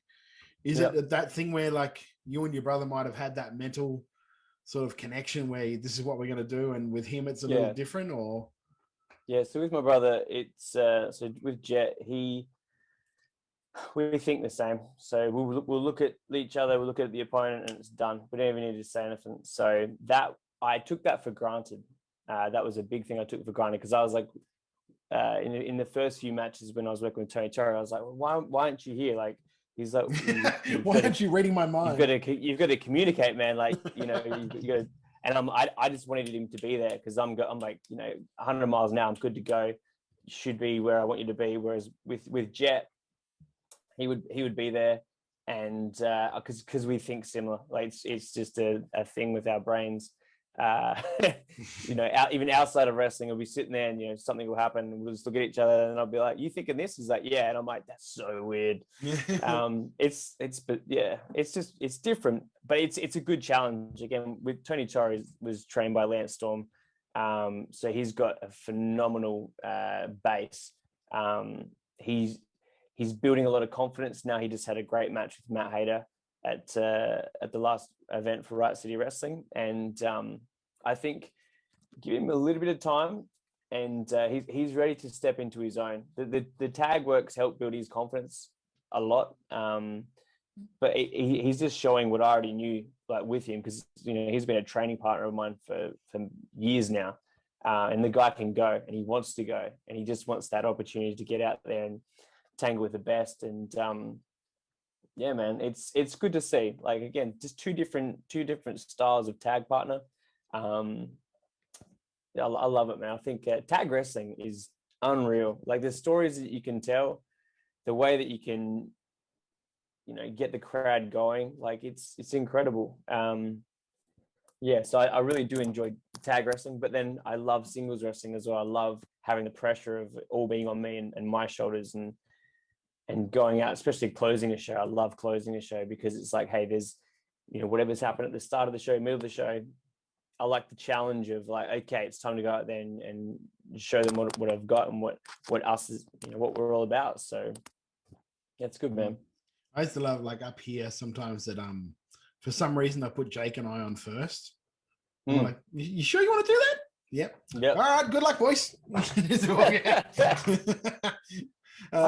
Is it that thing where like you and your brother might have had that mental sort of connection where this is what we're going to do, and with him it's a little different, or? Yeah, so with my brother, it's so with Jet, we think the same. So we'll look at each other, we'll look at the opponent, and it's done. We don't even need to say anything. So that I took that for granted. That was a big thing I took for granted, because I was like, in the first few matches when I was working with Tony Toro, I was like, well, why aren't you here? Like, he's like, why aren't you reading my mind? You've got to communicate, man. Like, you know, you got to. And I just wanted him to be there, because I'm like, you know, 100 miles an hour, I'm good to go. You should be where I want you to be. Whereas with Jet, he would be there, and because we think similar. Like it's just a thing with our brains. You know, even outside of wrestling, we'll be sitting there, and you know, something will happen, and we'll just look at each other, and I'll be like, "You thinking this?" Is like, "Yeah," and I'm like, "That's so weird." It's different, but it's a good challenge. Again, with Tony Toro was trained by Lance Storm, so he's got a phenomenal base. He's building a lot of confidence now. He just had a great match with Matt Hayter at the last event for Riot City Wrestling, and I think give him a little bit of time, and he's ready to step into his own. The tag works help build his confidence a lot, but he's just showing what I already knew, like with him, because you know he's been a training partner of mine for years now, and the guy can go, and he wants to go, and he just wants that opportunity to get out there and tangle with the best. And yeah, man, it's good to see. Like, again, just two different styles of tag partner. I love it, man. I think tag wrestling is unreal. Like the stories that you can tell, the way that you can, you know, get the crowd going, like it's incredible. Yeah, so I really do enjoy tag wrestling, but then I love singles wrestling as well. I love having the pressure of it all being on me and my shoulders, and going out, especially closing a show. I love closing a show, because it's like, hey, there's, you know, whatever's happened at the start of the show, middle of the show, I like the challenge of like, okay, it's time to go out there and show them what I've got, and what us is, you know, what we're all about. So yeah, it's good, man. I used to love, like, up here sometimes that for some reason I put Jake and I on first. I'm like, you sure you want to do that? Yep. Yep. All right. Good luck, boys. I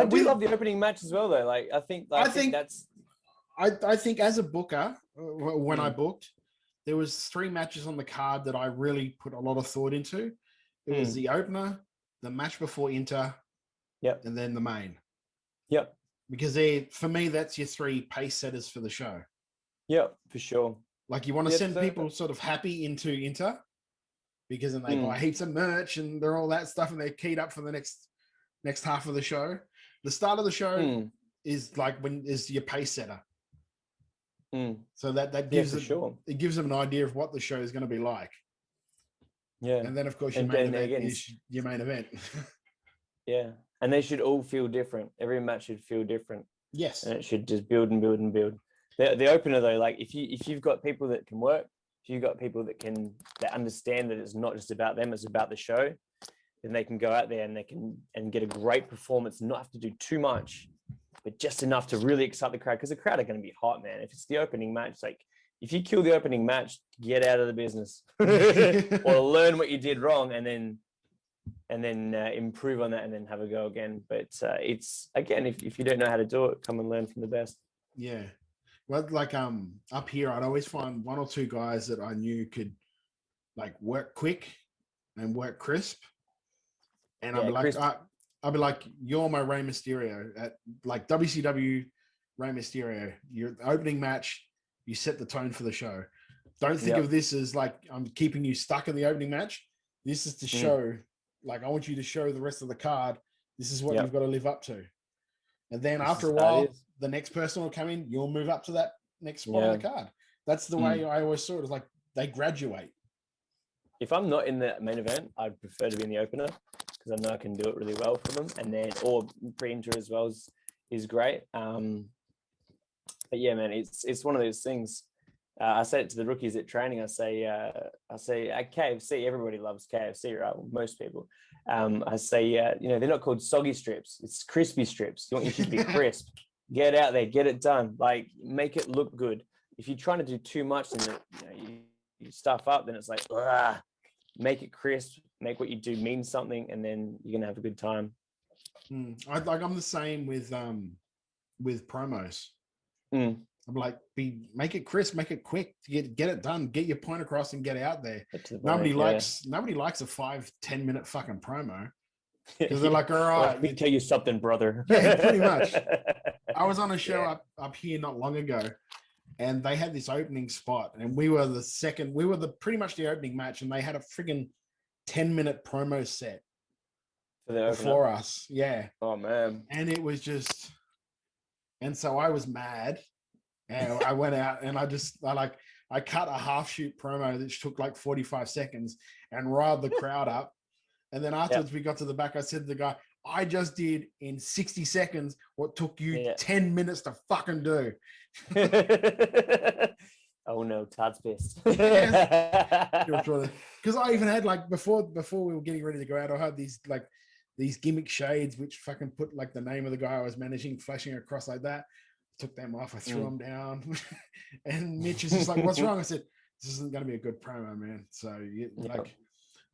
do love the opening match as well, though. Like, I think that's. I think as a booker, when I Mm. booked, there was 3 matches on the card that I really put a lot of thought into. It was the opener, the match before Inter, Yep. and then the main. Yep. Because for me, that's your 3 pace setters for the show. Yep. For sure. Like you want to Yeah, send so- people sort of happy into Inter, because then they Mm. buy heaps of merch and they're all that stuff, and they're keyed up for the next half of the show. The start of the show Mm. is like is your pace setter. Mm. So that Yeah, gives for sure. it gives them an idea of what the show is going to be like. Yeah. And then of course your And main then event again, is your main event. Yeah. And they should all feel different. Every match should feel different. Yes. And it should just build and build and build. The opener though, like if you've got people that can work, if you've got people that understand that it's not just about them, it's about the show, then they can go out there and they can get a great performance, not have to do too much, but just enough to really excite the crowd, because the crowd are going to be hot, man. If it's the opening match, like if you kill the opening match, get out of the business or learn what you did wrong and then improve on that and then have a go again. But it's again, if you don't know how to do it, come and learn from the best. Yeah. Well, like up here, I'd always find 1 or 2 guys that I knew could like work quick and work crisp. And Yeah, crisp. I'd be like, you're my Rey Mysterio at like WCW Rey Mysterio. Your opening match, you set the tone for the show. Don't think Yep. of this as like I'm keeping you stuck in the opening match. This is to show, like I want you to show the rest of the card. This is what Yep. you've got to live up to. And then This after a is how it while, is. the next person will come in. You'll move up to that next spot on the card. That's the way I always saw it. Is like they graduate. If I'm not in the main event, I'd prefer to be in the opener because I know I can do it really well for them. And then, or pre-injury as well is great. But yeah, man, it's one of those things. I say it to the rookies at training. I say at KFC, everybody loves KFC, right? Well, most people. I say, they're not called soggy strips. It's crispy strips. You want your shit to be crisp. Get out there, get it done. Like, make it look good. If you're trying to do too much, then you stuff up. Then it's like, make it crisp. Make what you do mean something, and then you're gonna have a good time. I'm the same with promos. Mm. I'm like, make it crisp, make it quick, get it done, get your point across, and get out there. Get to the Nobody point, likes a 5-10 minute fucking promo because they're like, all Well, right. let me tell you something, brother. Yeah, pretty much. I was on a show up here not long ago, and they had this opening spot, and we were pretty much the opening match, and they had a friggin' 10-minute promo set For the opener. before us. Yeah. Oh man. And it was just, and so I was mad, and I went out and I cut a half shoot promo that took like 45 seconds and riled the crowd up. And then afterwards we got to the back, I said to the guy, I just did in 60 seconds what took you 10 minutes to fucking do. Oh no, Todd's pissed. Because I even had like before we were getting ready to go out, I had these gimmick shades which fucking put like the name of the guy I was managing flashing across like that. Took them off, I threw them down. And Mitch is just like, what's wrong? I said, this isn't going to be a good promo, man. So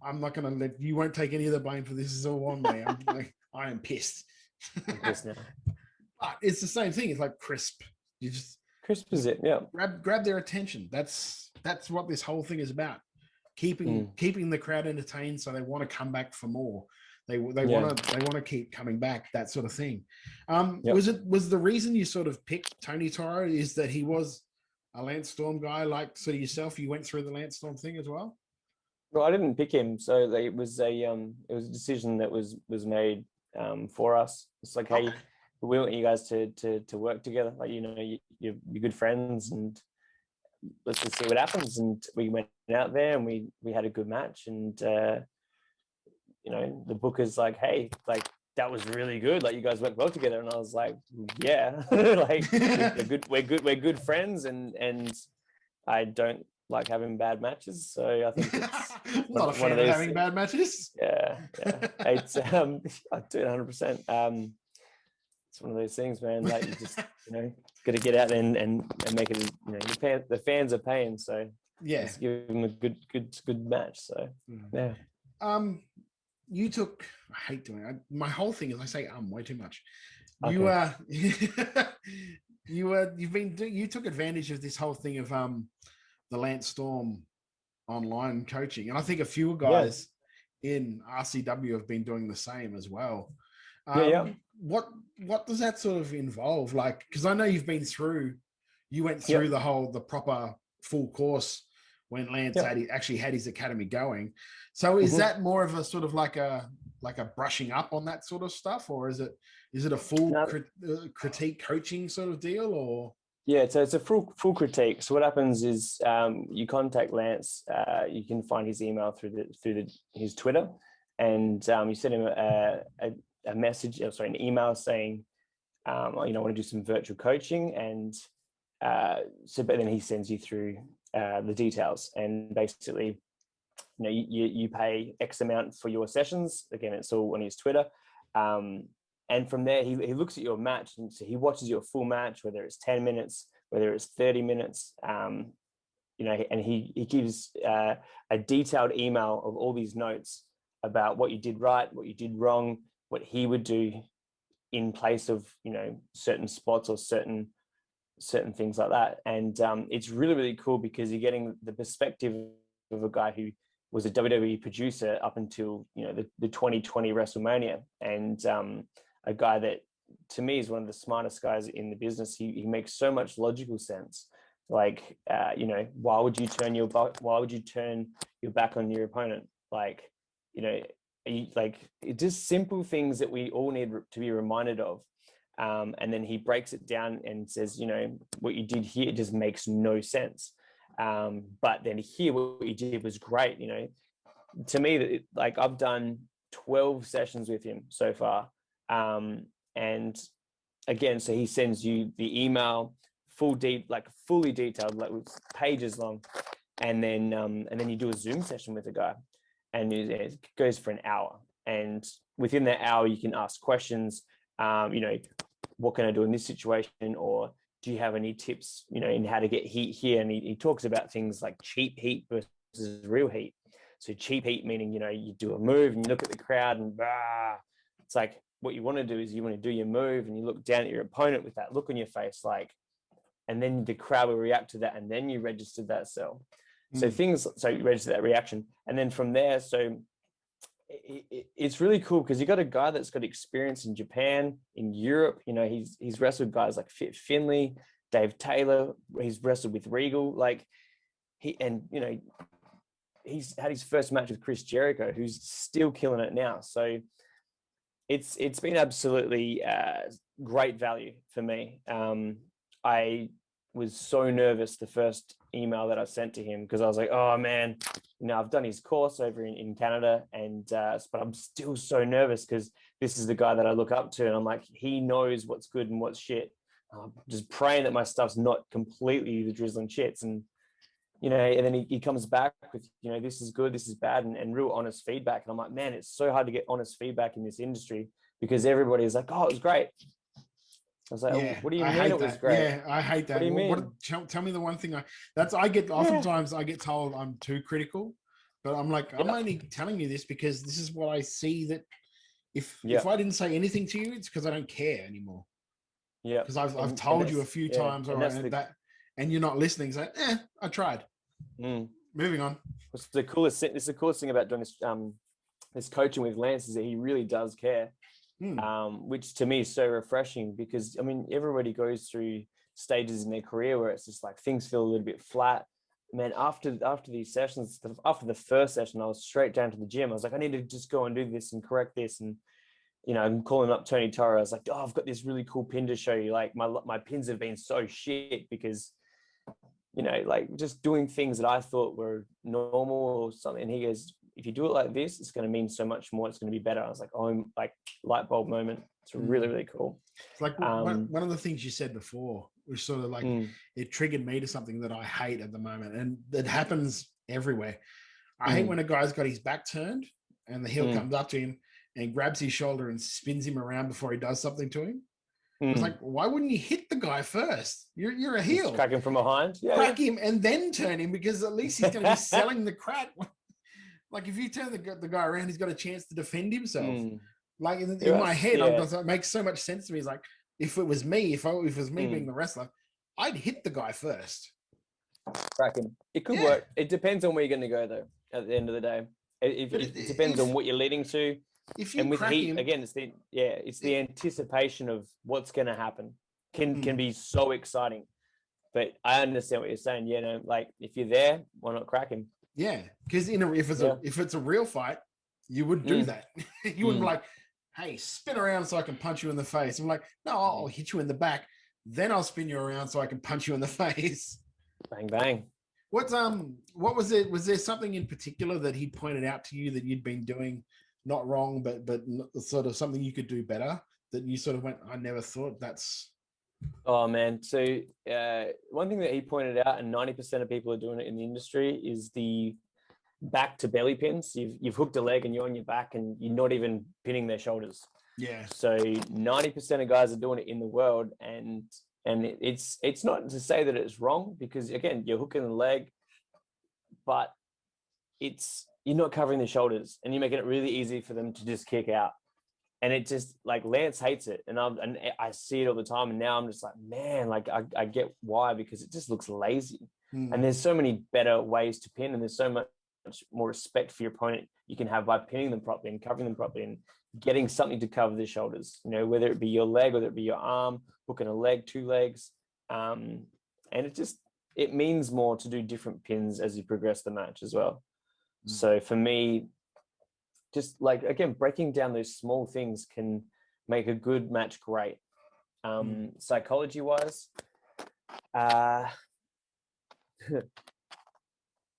I'm not going to let you won't take any of the blame for this. This is all on me. I am pissed. I'm pissed now. But it's the same thing. It's like crisp. You just Crisp is it? Yeah. grab their attention. That's what this whole thing is about. Keeping the crowd entertained so they want to come back for more. They want to keep coming back, that sort of thing. Was the reason you sort of picked Tony Toro is that he was a Lance Storm guy like sort of yourself? You went through the Lance Storm thing as well? Well, I didn't pick him, so it was a decision that was made for us. It's like, hey, we want you guys to work together. Like, you're good friends, and let's just see what happens. And we went out there and we had a good match, and the booker's like, hey, like that was really good. Like you guys worked well together. And I was like, yeah, like we're good friends, and I don't like having bad matches. So I think it's not a fan of having bad matches. Yeah. It's I do it 100%. It's one of those things, man. Like you just got to get out there and make it. The fans are paying, so yeah, let's give them a good match. So yeah. you took. I hate doing it. My whole thing is I say way too much. Okay. You took advantage of this whole thing of the Lance Storm online coaching, and I think a few guys in RCW have been doing the same as well. What does that sort of involve? Like, because I know you went through the proper full course when Lance actually had his academy going. So is that more of a sort of like a brushing up on that sort of stuff, or is it a full critique coaching sort of deal, or? Yeah, so it's a full critique. So what happens is you contact Lance. You can find his email through his Twitter, and you send him a message, an email saying, I want to do some virtual coaching, and but then he sends you through the details, and basically, you pay X amount for your sessions. Again, it's all on his Twitter. And from there, he looks at your match, and so he watches your full match, whether it's 10 minutes, whether it's 30 minutes, and he gives a detailed email of all these notes about what you did right, what you did wrong, what he would do in place of, certain spots or certain things like that. And it's really, really cool because you're getting the perspective of a guy who was a WWE producer up until, the 2020 WrestleMania, and a guy that to me is one of the smartest guys in the business. He makes so much logical sense. Like, why would you turn your back on your opponent? Like, it's just simple things that we all need to be reminded of. And then he breaks it down and says, what you did here just makes no sense. But then here, what you did was great. To me, I've done 12 sessions with him so far. And again, so he sends you the email, fully detailed, like pages long. And then you do a Zoom session with the guy, and it goes for an hour. And within that hour, you can ask questions, what can I do in this situation? Or do you have any tips, in how to get heat here? And he talks about things like cheap heat versus real heat. So cheap heat meaning, you do a move and you look at the crowd and it's like, what you want to do is you want to do your move and you look down at your opponent with that look on your face, and then the crowd will react to that, and then you register that cell. So you register that reaction. And then from there, so it's really cool because you got a guy that's got experience in Japan, in Europe. He's wrestled guys like Fit Finlay, Dave Taylor. He's wrestled with Regal. He's had his first match with Chris Jericho, who's still killing it now. So it's been absolutely great value for me. I was so nervous the first email that I sent to him because I was like, oh man, I've done his course over in Canada, and but I'm still so nervous because this is the guy that I look up to, and I'm like, he knows what's good and what's shit. I'm just praying that my stuff's not completely the drizzling shits, and and then he comes back with, this is good, this is bad, and real honest feedback. And I'm like, man, it's so hard to get honest feedback in this industry because everybody is like, oh, it was great. I was like, oh, what do you mean it was great? Yeah, I hate that. What do you mean? Tell me the one thing oftentimes I get told I'm too critical, but I'm like, I'm only telling you this because this is what I see, that if I didn't say anything to you, it's because I don't care anymore. Yeah. Because I've told you a few times, all right, and you're not listening. So I tried. Moving on. It's the coolest thing about doing this coaching with Lance is that he really does care. Which to me is so refreshing because everybody goes through stages in their career where it's just like things feel a little bit flat. Man, after these sessions, after the first session, I was straight down to the gym. I was like, I need to just go and do this and correct this. And I'm calling up Tony Toro. I was like, oh, I've got this really cool pin to show you. Like my pins have been so shit because just doing things that I thought were normal or something. And he goes, if you do it like this, it's going to mean so much more. It's going to be better. I was like, oh, light bulb moment. It's really, really cool. It's like one of the things you said before was sort of like, it triggered me to something that I hate at the moment. And it happens everywhere. I hate when a guy's got his back turned and the heel comes up to him and grabs his shoulder and spins him around before he does something to him. It's like, why wouldn't you hit the guy first? You're a heel. Just crack him from behind. Crack him and then turn him, because at least he's going to be selling the crap. Like if you turn the guy around, he's got a chance to defend himself. Mm. Like in Yes, my head, yeah. it makes so much sense to me. It's like if it was me, if it was me Mm. being the wrestler, I'd hit the guy first. Cracking. It could Yeah. work. It depends on where you're going to go, though. At the end of the day, it depends on what you're leading to. If you And with crack heat, him, again, it's the anticipation of what's going to happen. Can be so exciting. But I understand what you're saying. You know, like if you're there, why not crack him? yeah, because if it's a real fight, you would do that. You wouldn't be like, hey, spin around so I can punch you in the face. I'm like, no, I'll hit you in the back, then I'll spin you around so I can punch you in the face. Bang bang. What was it? Was there something in particular that he pointed out to you that you'd been doing not wrong, but sort of something you could do better that you sort of went, I never thought that's. Oh man. So one thing that he pointed out, and 90% of people are doing it in the industry, is the back to belly pins. You've hooked a leg and you're on your back and you're not even pinning their shoulders. Yeah. So 90% of guys are doing it in the world, and it's not to say that it's wrong, because again, you're hooking the leg, but you're not covering the shoulders and you're making it really easy for them to just kick out. And it just, like, Lance hates it, and I see it all the time. And now I'm just like, man, like I get why, because it just looks lazy. And there's so many better ways to pin, and there's so much more respect for your opponent you can have by pinning them properly and covering them properly and getting something to cover the shoulders. You know, whether it be your leg, whether it be your arm, hooking a leg, two legs, and it means more to do different pins as you progress the match as well. So for me, just like, again, breaking down those small things can make a good match great. Psychology wise,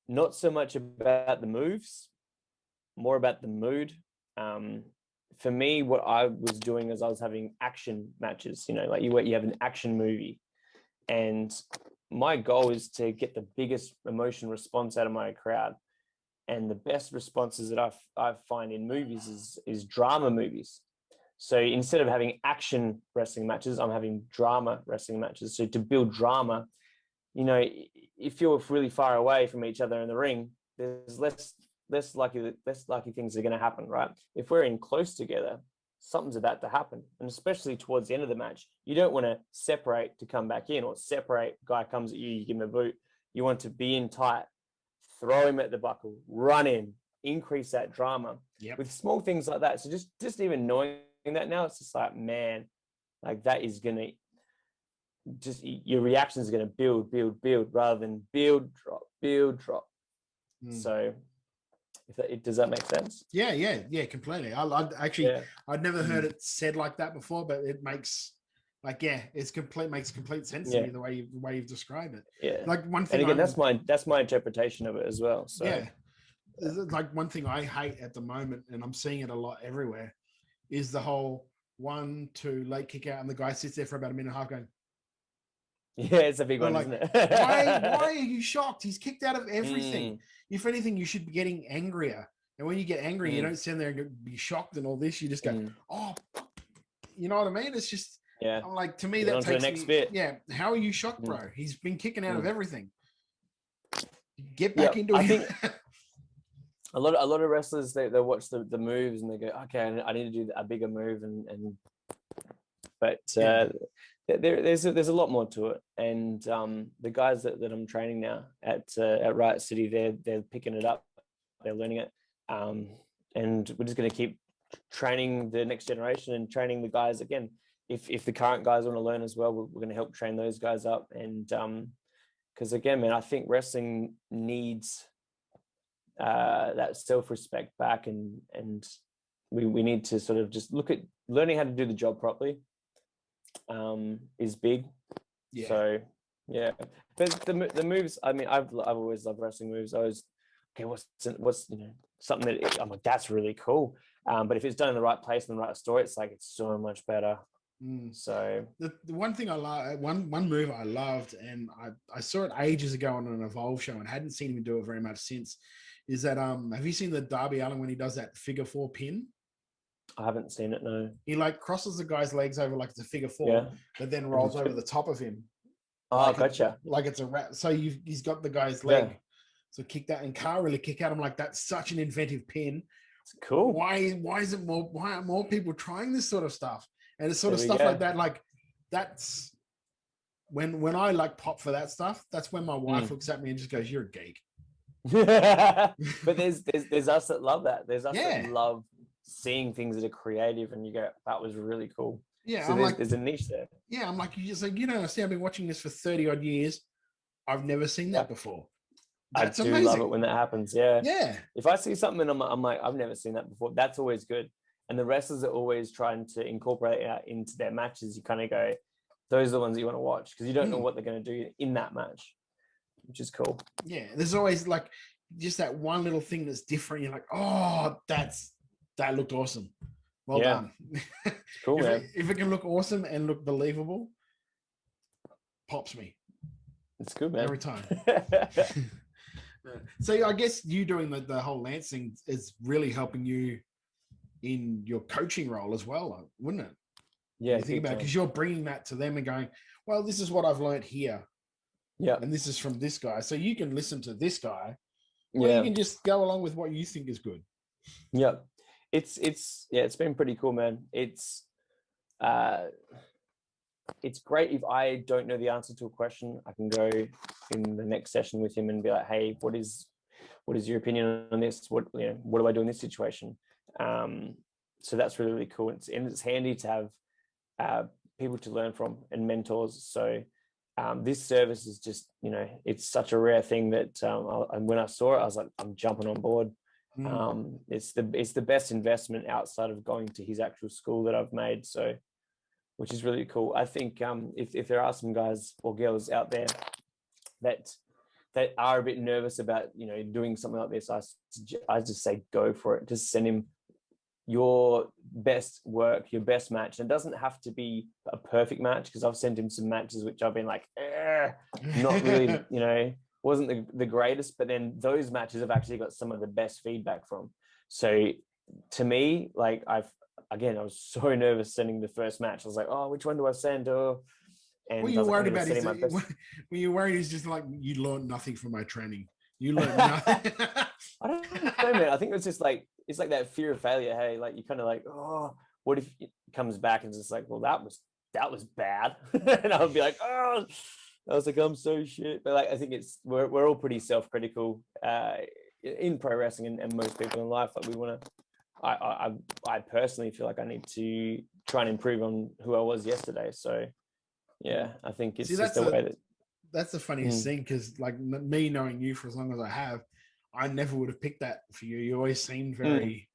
not so much about the moves, more about the mood. For me, what I was doing is I was having action matches, you know, like you have an action movie, and my goal is to get the biggest emotion response out of my crowd. And the best responses that I find in movies is drama movies. So instead of having action wrestling matches, I'm having drama wrestling matches. So to build drama, you know, if you're really far away from each other in the ring, there's less likely things are going to happen, right? If we're in close together, something's about to happen. And especially towards the end of the match, you don't want to separate to come back in, or separate, guy comes at you, you give him a boot. You want to be in tight, throw him at the buckle, run in, increase that drama with small things like that. So just even knowing that now, it's just like, man, like that is going to just, your reaction is going to build rather than build, drop. So does that make sense? Yeah, completely. I'd never heard it said like that before, but it makes, like, makes complete sense to me the way you've described it. Yeah. Like one thing, and again, that's my interpretation of it as well. So yeah, like one thing I hate at the moment, and I'm seeing it a lot everywhere, is the whole 1-2 late kick out, and the guy sits there for about a minute and a half going. Yeah, it's a big one, like, isn't it? why are you shocked? He's kicked out of everything. If anything, you should be getting angrier. And when you get angry, you don't stand there and be shocked and all this. You just go, oh, you know what I mean? It's just, I'm like, to me, that takes the next bit. Yeah. How are you shocked, bro? He's been kicking out of everything. Get back into it. I think a lot of wrestlers, they watch the moves and they go, okay, I need to do a bigger move, but there's a lot more to it. And the guys that I'm training now at Riot City, they're picking it up, they're learning it, and we're just going to keep training the next generation and training the guys again. If the current guys want to learn as well, we're going to help train those guys up. And because again, man, I think wrestling needs that self-respect back, and we need to sort of just look at learning how to do the job properly is big. Yeah. So yeah, but the moves, I mean, I've always loved wrestling moves. I was, okay, what's you know, something that I'm like, that's really cool. But if it's done in the right place and the right story, it's like, it's so much better. So the one thing I love, one move I loved, and I saw it ages ago on an Evolve show and hadn't seen him do it very much since, is that have you seen the Darby Allin when he does that figure 4 pin? I haven't seen it, no. He like crosses the guy's legs over like it's a figure 4, but then rolls over the top of him. Oh, like gotcha. Like it's a rat. So he's got the guy's leg So kick that and can't really kick out. I'm like, that's such an inventive pin. It's cool. Why aren't more people trying this sort of stuff? And it's sort of There we stuff go. like that. Like that's when I like pop for that stuff, that's when my wife looks at me and just goes, "You're a geek." But there's us that love that. There's us Yeah. that love seeing things that are creative, and you go, "That was really cool." Yeah, So I'm like, there's a niche there. yeah, I'm like, you just like, you don't understand. I've been watching this for 30 odd years. I've never seen that before. That's I do amazing. love it when that happens. Yeah. Yeah, If I see something and I'm like, I've never seen that before, that's always good. And the wrestlers are always trying to incorporate it into their matches. You kind of go, those are the ones you want to watch because you don't know what they're going to do in that match, which is cool. yeah. There's always like just that one little thing that's different. You're like, oh, that looked awesome. Well Yeah. done. It's cool, man. If it can look awesome and look believable, pops me It's good, man. every time. So I guess you doing the whole Lance thing is really helping you in your coaching role as well, wouldn't it? Yeah. You think about it because you're bringing that to them and going, well, this is what I've learned here, Yeah. and this is from this guy. So you can listen to this guy, or Yeah. you can just go along with what you think is good. Yeah. It's been pretty cool, man. It's great if I don't know the answer to a question, I can go in the next session with him and be like, hey, what is your opinion on this? What do I do in this situation? So that's really, really cool. It's handy to have people to learn from and mentors. So this service is just, it's such a rare thing that and when I saw it, I was like, I'm jumping on board. It's the best investment outside of going to his actual school that I've made. So, which is really cool. I think if there are some guys or girls out there that are a bit nervous about doing something like this, I just say go for it. Just send him your best work, your best match. And it doesn't have to be a perfect match because I've sent him some matches which I've been like, not really, wasn't the greatest, but then those matches have actually got some of the best feedback from. So to me, like I was so nervous sending the first match. I was like, oh, which one do I send? And What you worried about is when you worried is just like you learned nothing from my training. You learned nothing. I don't know, man. I think it's just like it's like that fear of failure. Hey, like you kind of like, oh, what if it comes back and it's just like, well, that was bad, and I'll be like, oh, I was like, I'm so shit. But like, I think we're all pretty self-critical in pro wrestling and most people in life. Like we want to. I personally feel like I need to try and improve on who I was yesterday. So yeah, I think it's just the way that. That's the funniest thing because, like me knowing you for as long as I have, I never would have picked that for you. You always seemed very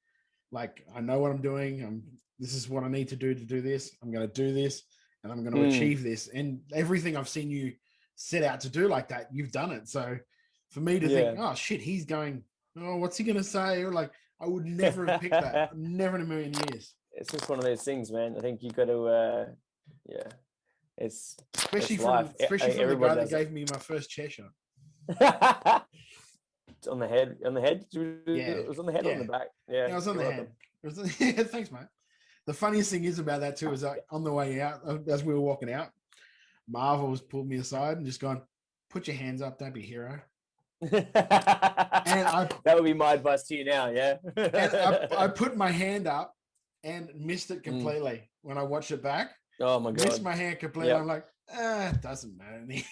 like, I know what I'm doing. This is what I need to do this. I'm going to do this, and I'm going to achieve this. And everything I've seen you set out to do like that, you've done it. So for me to think, oh shit, he's going, oh, what's he going to say? Or like, I would never have picked that. Never in a million years. It's just one of those things, man. I think you got to, It's especially it's from life. the guy Everybody that does gave me my first chair shot. On the head. Yeah. It was on the head or on the back. Yeah, Yeah, it was on the you're head. welcome. Yeah, thanks, mate. The funniest thing is about that too is like on the way out, as we were walking out, Marvel was pulled me aside and just gone, "Put your hands up, don't be a hero." That would be my advice to you now. Yeah. And I put my hand up and missed it completely when I watched it back. Oh my god. Missed my hand completely. Yep. I'm like, it doesn't matter to me.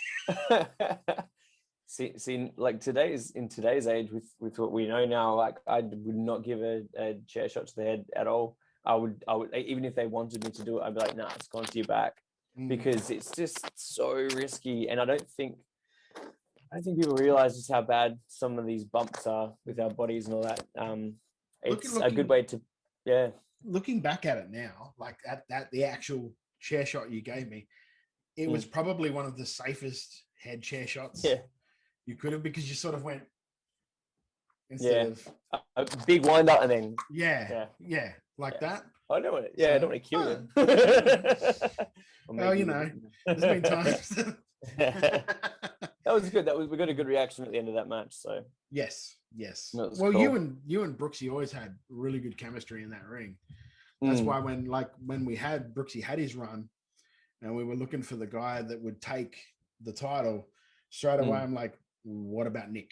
See, like in today's age with what we know now, like I would not give a chair shot to the head at all. I would even if they wanted me to do it, I'd be like, nah, it's gone to your back because it's just so risky. And I don't think people realize just how bad some of these bumps are with our bodies and all that. It's a good way to, Looking back at it now, like at the actual chair shot you gave me, it was probably one of the safest head chair shots you could have, because you sort of went instead of a big wind up and then like that. I don't want to. I don't want to kill you. Well, there's been times. That was good. We got a good reaction at the end of that match. So yes. Well, cool. you and Brooksy always had really good chemistry in that ring. That's why when Brooksy had his run, and we were looking for the guy that would take the title, straight away I'm like, what about Nick?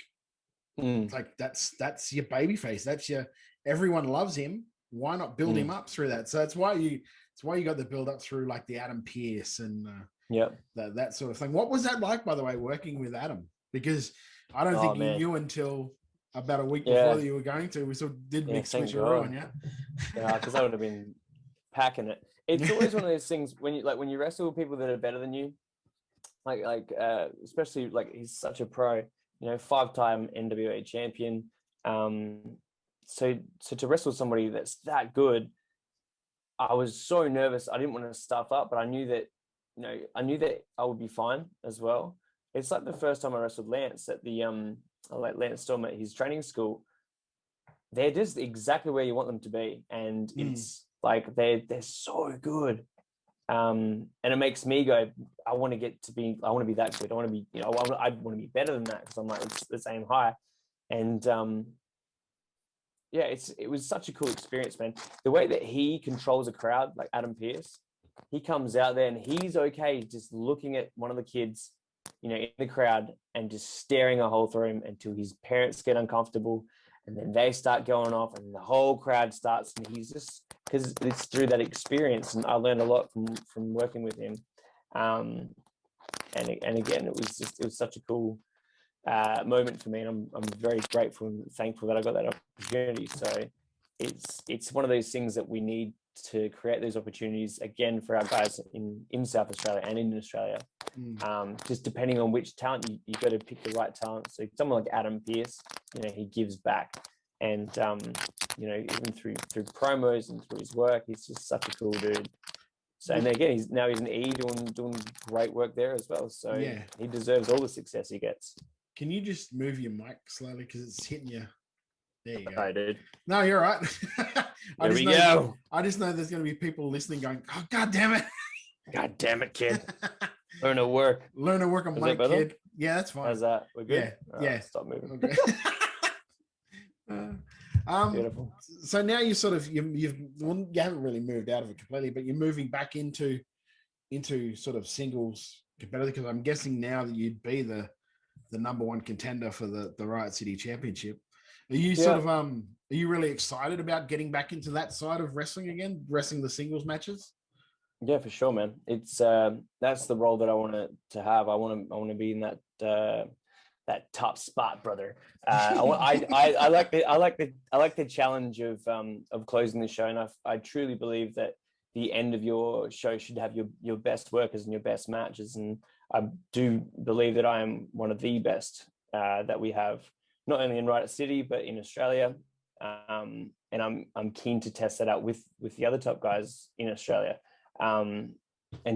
It's like that's your baby face. That's your everyone loves him. Why not build him up through that? So it's why you got the build up through like the Adam Pearce and that sort of thing. What was that like, by the way, working with Adam? Because I don't think you knew until about a week before that you were going to. We sort of did big switcheroo on you. Yeah, because I would have been packing it. It's always one of those things when you wrestle with people that are better than you, like especially like he's such a pro, 5-time NWA champion. So to wrestle somebody that's that good, I was so nervous. I didn't want to stuff up, but I knew that I would be fine as well. It's like the first time I wrestled Lance at the Lance Storm at his training school. They're just exactly where you want them to be, and it's like they're so good. And it makes me go, I want to be that good. I want to be, I want to be better than that, because I'm like, it's the same high. And it was such a cool experience, man. The way that he controls a crowd, like Adam Pearce, he comes out there and he's okay just looking at one of the kids, in the crowd and just staring a hole through him until his parents get uncomfortable, and then they start going off and the whole crowd starts, and he's just, because it's through that experience, and I learned a lot from working with him. And again, it was such a cool moment for me, and I'm very grateful and thankful that I got that opportunity. So it's one of those things that we need to create those opportunities again for our guys in South Australia and in Australia. Just depending on which talent you got to pick the right talent. So someone like Adam Pearce, he gives back, and even through promos and through his work, he's just such a cool dude. So, and again, he's an E doing great work there as well. So he deserves all the success he gets. Can you just move your mic slowly, because it's hitting you? There you go. Hi, dude. No, you're right. There we go. I just know there's going to be people listening going, oh, God damn it. God damn it, kid. Learn to work. Learn to work on my kid. Yeah, that's fine. How's that? We're good? Yeah. Stop moving. Okay. Beautiful. So now you sort of, you haven't really moved out of it completely, but you're moving back into sort of singles competitive, because I'm guessing now that you'd be the number one contender for the Riot City Championship. Are you sort of are you really excited about getting back into that side of wrestling again, wrestling the singles matches? Yeah, for sure, man. It's that's the role that I want to have. I want to be in that top spot, brother. I like the challenge of closing the show, and I truly believe that the end of your show should have your best workers and your best matches, and I do believe that I am one of the best that we have, not only in Riot City but in Australia, and I'm keen to test that out with the other top guys in Australia, and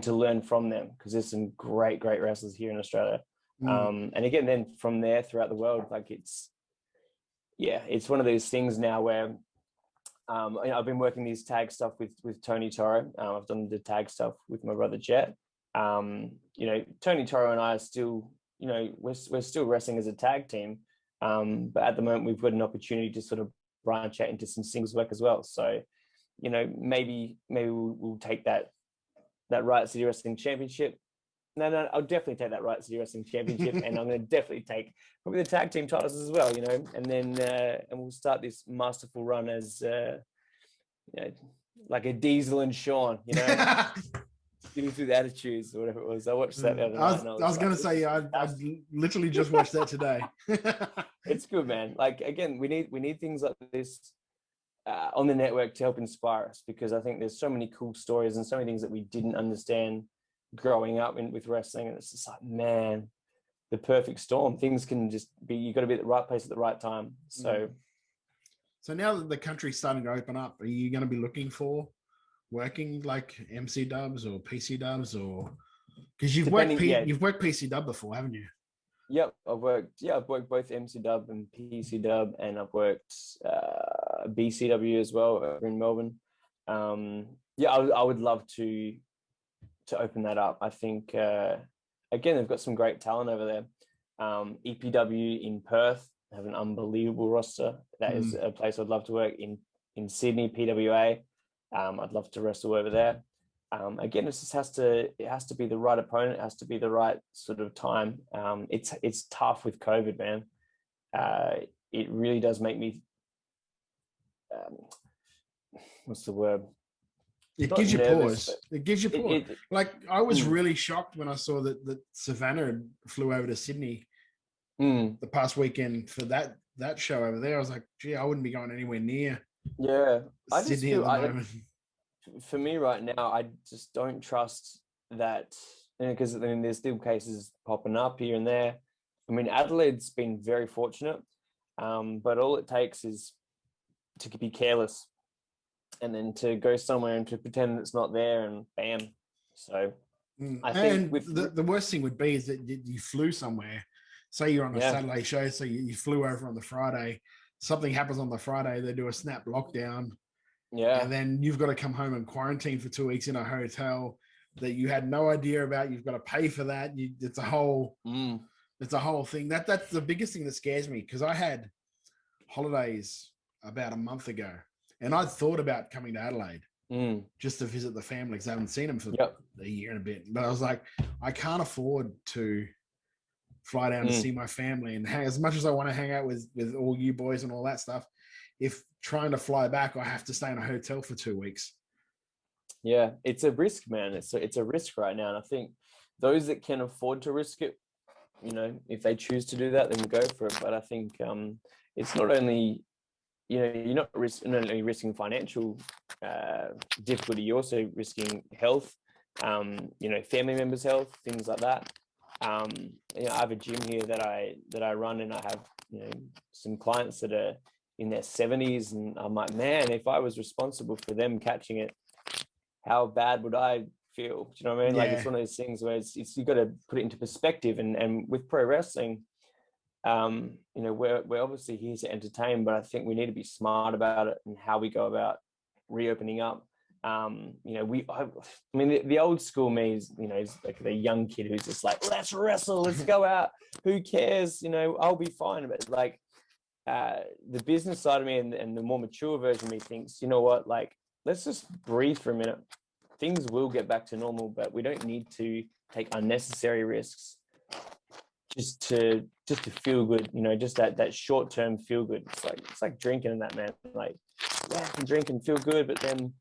to learn from them, because there's some great wrestlers here in Australia. And again, then from there throughout the world, like it's one of those things now where I've been working these tag stuff with Tony Toro. I've done the tag stuff with my brother Jet. Tony Toro and I are still, we're still wrestling as a tag team, but at the moment we've got an opportunity to sort of branch out into some singles work as well. So maybe we'll take that Riot City Wrestling Championship. No, I'll definitely take that Riot City Wrestling Championship, and I'm going to definitely take probably the tag team titles as well, and then and we'll start this masterful run as like a Diesel and Sean, Even through the attitudes or whatever it was. I watched that the other night. I was going to say, I literally just watched that today. It's good, man. Like, again, we need things like this on the network to help inspire us, because I think there's so many cool stories and so many things that we didn't understand growing up with wrestling, and it's just like, man, the perfect storm. Things can just be, you got to be at the right place at the right time. So now that the country's starting to open up, are you going to be looking for working like MC dubs or PC dubs, or because you've worked PC dub before, haven't you? Yep, I've worked both MC dub and PC dub, and I've worked BCW as well over in Melbourne. I would love to open that up. I think again, they've got some great talent over there. EPW in Perth have an unbelievable roster. That is a place I'd love to work in Sydney. PWA, I'd love to wrestle over there. Again, it has to be the right opponent. It has to be the right sort of time. It's tough with COVID, man. it really does make me, what's the word? It Not gives you nervous, pause. It gives you pause. Like I was really shocked when I saw that Savannah flew over to Sydney the past weekend for that show over there. I was like, gee, I wouldn't be going anywhere near I just Sydney feel, at the moment. for me right now, I just don't trust that, because I mean, there's still cases popping up here and there. I mean, Adelaide's been very fortunate, but all it takes is to be careless, and then to go somewhere and to pretend it's not there, and bam. So I think the worst thing would be is that you flew somewhere. Say you're on a Saturday show, so you flew over on the Friday. Something happens on the Friday, they do a snap lockdown. Yeah. And then you've got to come home and quarantine for 2 weeks in a hotel that you had no idea about. You've got to pay for that. It's a whole thing. That's the biggest thing that scares me, because I had holidays about a month ago, and I'd thought about coming to Adelaide just to visit the family, because I haven't seen them for a year and a bit. But I was like, I can't afford to fly down to see my family and hang, as much as I want to hang out with all you boys and all that stuff. If trying to fly back, I have to stay in a hotel for 2 weeks. Yeah, it's a risk, man. It's a risk right now. And I think those that can afford to risk it, you know, if they choose to do that, then go for it. But I think it's not only, you know, you're not only risking financial difficulty, you're also risking health, you know, family members' health, things like that. You know, I have a gym here that I run, and I have, you know, some clients that are in their 70s, and I'm like, man, if I was responsible for them catching it, how bad would I feel? Do you know what I mean? Like, it's one of those things where it's you got to put it into perspective. And with pro wrestling, you know, we're obviously here to entertain, but I think we need to be smart about it and how we go about reopening up. You know, I mean, the old school me is, you know, is like the young kid who's just like, let's wrestle, let's go out, who cares, you know, I'll be fine. But like the business side of me and the more mature version of me thinks, you know what, like, let's just breathe for a minute. Things will get back to normal, but we don't need to take unnecessary risks just to feel good, you know, just that short-term feel good. It's like drinking and that, man. Like, yeah, I can drink and feel good, but then,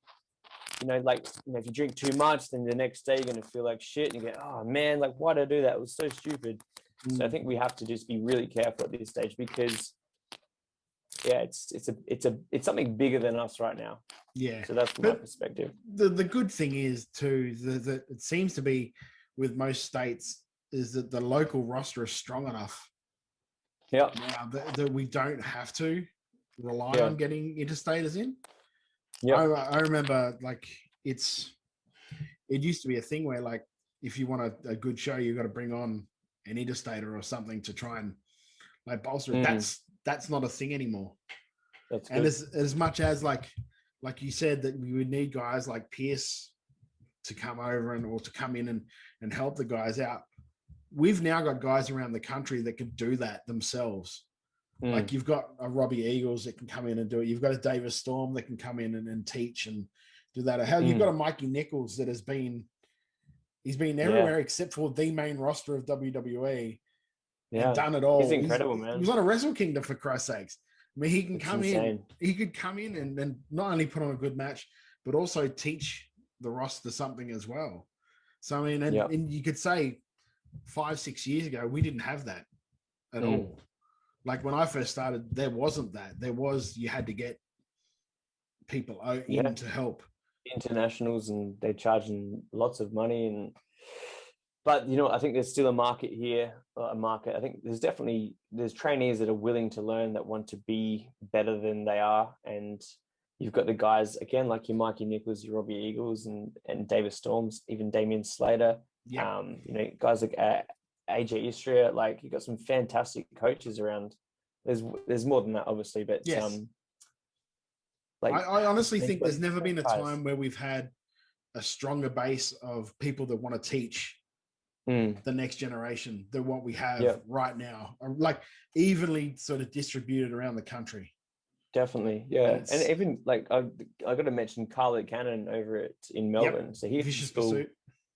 you know, like, you know, if you drink too much, then the next day you're going to feel like shit, and you go, oh man, like, why did I do that? It was so stupid. So I think we have to just be really careful at this stage, because yeah, it's something bigger than us right now. Yeah. So that's from my perspective. The good thing is too, that it seems to be with most states, is that the local roster is strong enough. Yeah. Now that we don't have to rely on getting interstaters in. Yeah. I remember, like, it used to be a thing where, like, if you want a good show, you've got to bring on an interstater or something to try and like bolster it. That's not a thing anymore. That's and good. as much as like you said, that we would need guys like Pierce to come over or to come in and help the guys out. We've now got guys around the country that can do that themselves. Like, you've got a Robbie Eagles that can come in and do it. You've got a Davis Storm that can come in and teach and do that. Hell, you've got a Mikey Nichols that he's been everywhere except for the main roster of WWE. And done it all. He's incredible, man. He was on a Wrestle Kingdom, for Christ's sakes. I mean, he can come in. He could come in and not only put on a good match, but also teach the roster something as well. So I mean, and you could say 5-6 years ago, we didn't have that at all. Like, when I first started, there wasn't that. You had to get people in to help. Internationals, and they're charging lots of money. But, you know, I think there's still a market here, I think there's trainees that are willing to learn, that want to be better than they are. And you've got the guys, again, like your Mikey Nichols, your Robbie Eagles, and Davis Storms, even Damian Slater. You know, guys like AJ Istria. Like, you've got some fantastic coaches around. There's more than that, obviously, but like, I honestly think there's never been a time where we've had a stronger base of people that want to teach the next generation than what we have right now, like, evenly sort of distributed around the country. Definitely, yeah. And even, like, I got to mention Carlo Cannon over in Melbourne. So he's Vicious Pursuit.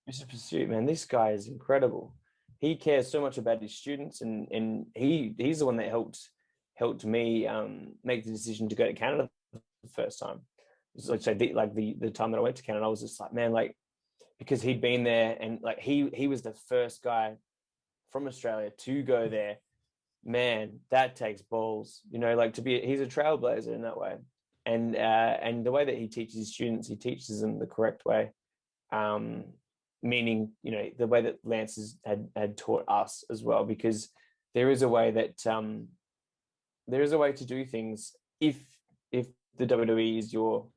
Vicious Pursuit, man. This guy is incredible. He cares so much about his students, and he's the one that helped helped me make the decision to go to Canada the first time. So the time that I went to Canada, I was just like, man, like, because he'd been there, and like he was the first guy from Australia to go there. Man, that takes balls, you know, like he's a trailblazer in that way. And the way that he teaches his students, he teaches them the correct way. Meaning, you know, the way that Lance had taught us as well, because there is a way that there is a way to do things. If the WWE is your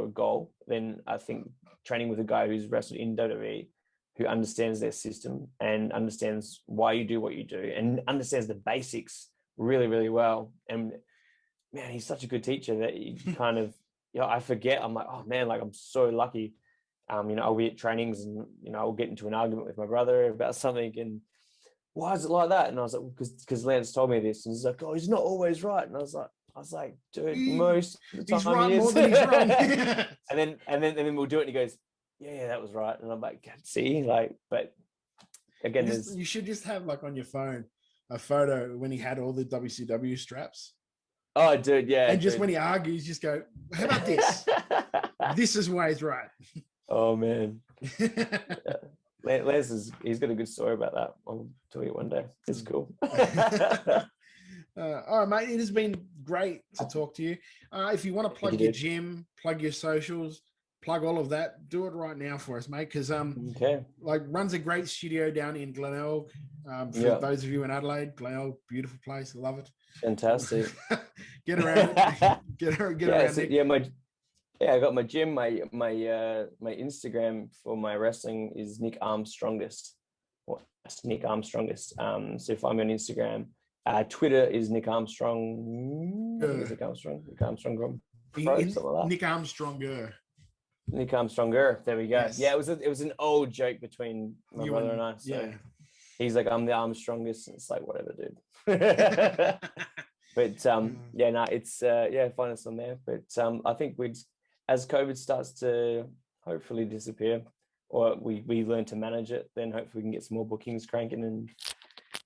goal, then I think training with a guy who's wrestled in WWE, who understands their system and understands why you do what you do and understands the basics really, really well. And man, he's such a good teacher that you kind of, you know, I forget. I'm like, oh man, like I'm so lucky. You know, I'll be at trainings and, you know, I'll get into an argument with my brother about something, and why is it like that? And I was like, because Lance told me this, and he's like, oh, he's not always right. And I was like, dude, most of the time He's right he is. more than he's wrong. and then we'll do it, and he goes, yeah, that was right. And I'm like, see, like, but again, you should just have like on your phone a photo when he had all the WCW straps. Oh, dude, yeah. And just when he argues, just go, how about this? This is why he's right. Oh man. Yeah. Les he's got a good story about that. I'll tell you one day. It's cool. All right, mate. It has been great to talk to you. If you want to plug your gym, plug your socials, plug all of that, do it right now for us, mate. Because like runs a great studio down in Glenelg. For those of you in Adelaide, Glenelg, beautiful place. I love it. Fantastic. Get around. Get around. So, I got my gym. My Instagram for my wrestling is Nick Armstrongest. Nick Armstrongest. So find me on Instagram. Twitter is Nick Armstrong. Nick Armstrong. Nick Armstrong. Nick Armstronger. Nick Armstronger. There we go. Yes. Yeah, it was an old joke between my brother and I. So he's like, I'm the Armstrongest. And it's like, whatever, dude. But it's find us on there. But I think as COVID starts to hopefully disappear, or we learn to manage it, then hopefully we can get some more bookings cranking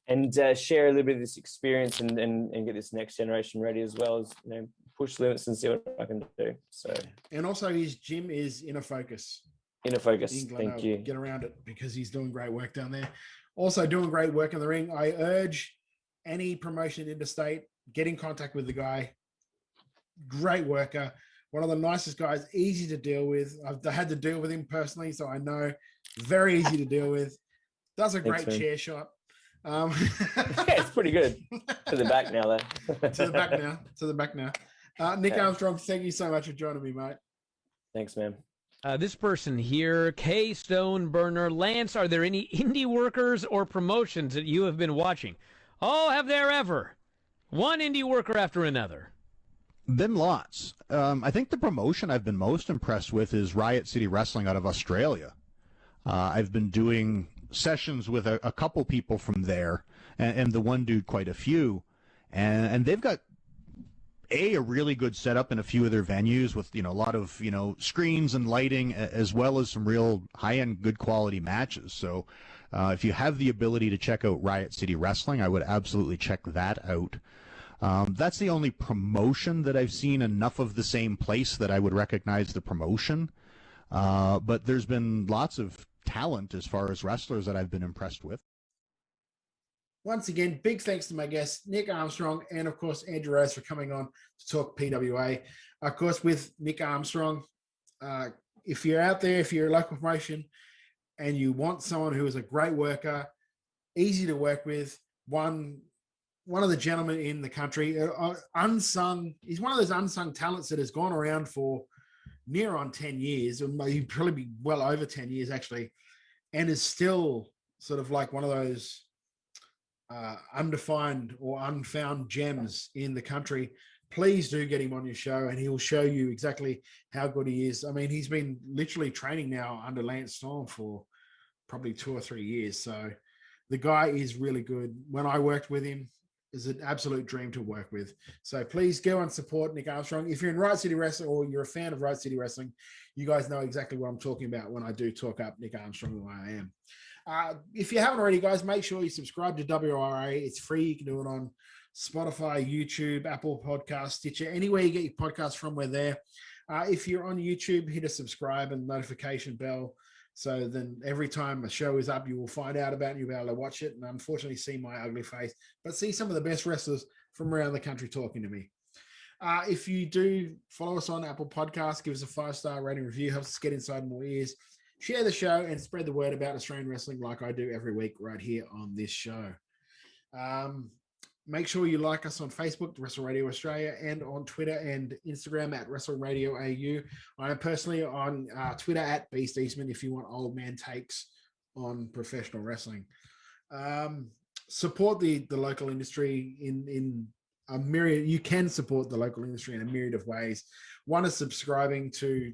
and share a little bit of this experience and get this next generation ready, as well as, you know, push limits and see what I can do. So, and also his gym is Inner Focus. Inner Focus. Thank you. Get around it because he's doing great work down there. Also doing great work in the ring. I urge any promotion interstate, get in contact with the guy. Great worker. One of the nicest guys, easy to deal with. I've had to deal with him personally, so I know. Very easy to deal with. Does a great chair shot. Yeah, it's pretty good. To the back now, though. To the back now. Nick Armstrong, thank you so much for joining me, mate. Thanks, man. This person here, K Stone Burner. Lance, are there any indie workers or promotions that you have been watching? Oh, have there ever? One indie worker after another. Been lots. I think the promotion I've been most impressed with is Riot City Wrestling out of Australia. I've been doing sessions with a couple people from there, and the one dude quite a few, and they've got a really good setup in a few of their venues with, you know, a lot of, you know, screens and lighting, as well as some real high-end, good quality matches. So if you have the ability to check out Riot City Wrestling, I would absolutely check that out. That's the only promotion that I've seen enough of the same place that I would recognize the promotion. But there's been lots of talent as far as wrestlers that I've been impressed with. Once again, big thanks to my guests, Nick Armstrong, and of course, Andrew Rose, for coming on to talk PWA. Of course, with Nick Armstrong, if you're out there, if you're a local promotion and you want someone who is a great worker, easy to work with, one of the gentlemen in the country, unsung. He's one of those unsung talents that has gone around for near on 10 years, or he'd probably be well over 10 years actually, and is still sort of like one of those undefined or unfound gems in the country. Please do get him on your show, and he will show you exactly how good he is. I mean, he's been literally training now under Lance Storm for probably 2 or 3 years. So the guy is really good. When I worked with him, is an absolute dream to work with. So please go and support Nick Armstrong. If you're in Riot City Wrestling or you're a fan of Riot City Wrestling, you guys know exactly what I'm talking about when I do talk up Nick Armstrong the way I am. If you haven't already, guys, make sure you subscribe to WRA. It's free. You can do it on Spotify, YouTube, Apple Podcasts, Stitcher, anywhere you get your podcasts from, we're there. If you're on YouTube, hit a subscribe and notification bell. So then every time a show is up, you will find out about it and you'll be able to watch it. And unfortunately, see my ugly face, but see some of the best wrestlers from around the country talking to me. If you do follow us on Apple Podcasts, give us a 5-star rating review, helps us get inside more ears. Share the show and spread the word about Australian wrestling like I do every week right here on this show. Make sure you like us on Facebook, Wrestle Radio Australia, and on Twitter and Instagram at Wrestle Radio AU. I am personally on Twitter at Beast Eastman if you want old man takes on professional wrestling. Support the local industry in a myriad. You can support the local industry in a myriad of ways. One is subscribing to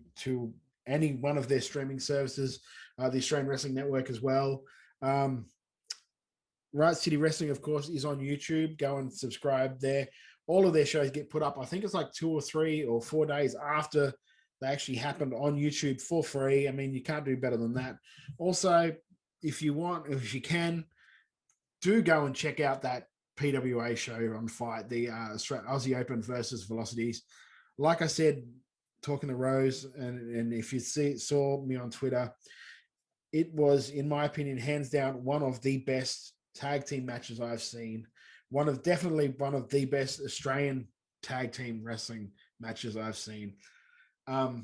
any one of their streaming services, the Australian Wrestling Network as well. Right City Wrestling, of course, is on YouTube. Go and subscribe there. All of their shows get put up, I think it's like 2 or 3 or 4 days after they actually happened on YouTube for free. I mean, you can't do better than that. Also, if you can, do go and check out that PWA show on Fight, the Aussie Open versus Velocities. Like I said, talking to Rose, and if you saw me on Twitter, it was, in my opinion, hands down, one of the best tag team matches I've seen. Definitely one of the best Australian tag team wrestling matches I've seen. And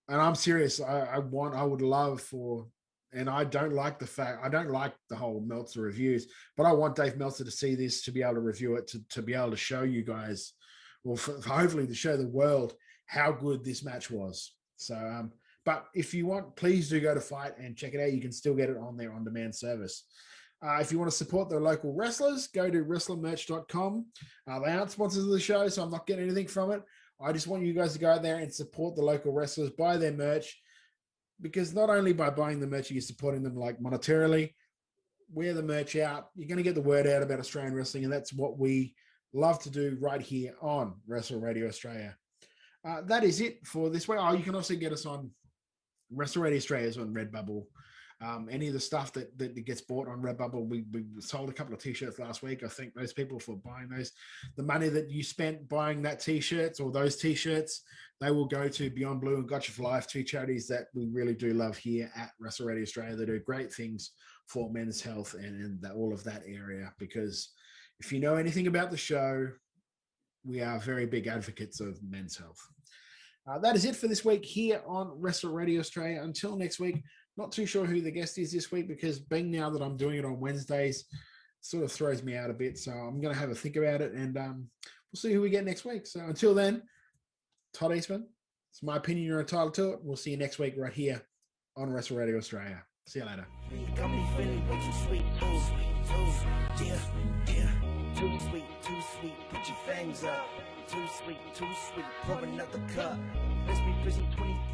I'm serious. I would love for, and I don't like the whole Meltzer reviews, but I want Dave Meltzer to see this, to be able to review it, to be able to show you guys, or hopefully to show the world how good this match was. So, but if you want, please do go to Fight and check it out. You can still get it on their on-demand service. If you want to support the local wrestlers, go to wrestlermerch.com. They aren't sponsors of the show, so I'm not getting anything from it. I just want you guys to go out there and support the local wrestlers, buy their merch, because not only by buying the merch, you're supporting them like monetarily. Wear the merch out. You're going to get the word out about Australian wrestling, and that's what we love to do right here on Wrestle Radio Australia. That is it for this week. You can also get us on Wrestle Radio Australia's on Redbubble. Any of the stuff that gets bought on Redbubble, we sold a couple of t-shirts last week. I thank those people for buying those. The money that you spent buying that t-shirts or those t-shirts, they will go to Beyond Blue and Gotcha for Life, 2 charities that we really do love here at Wrestle Radio Australia. They do great things for men's health and all of that area, because if you know anything about the show, we are very big advocates of men's health. That is it for this week here on Wrestle Radio Australia. Until next week, not too sure who the guest is this week, because being now that I'm doing it on Wednesdays sort of throws me out a bit. So I'm going to have a think about it, and we'll see who we get next week. So until then, Todd Eastman, it's my opinion, you're entitled to it. We'll see you next week right here on Wrestle Radio Australia. See you later. Got me feeling way too sweet. Ooh, yeah. Too sweet. Put your fangs up. Too sweet. Pour another cup. Let's be busy 20.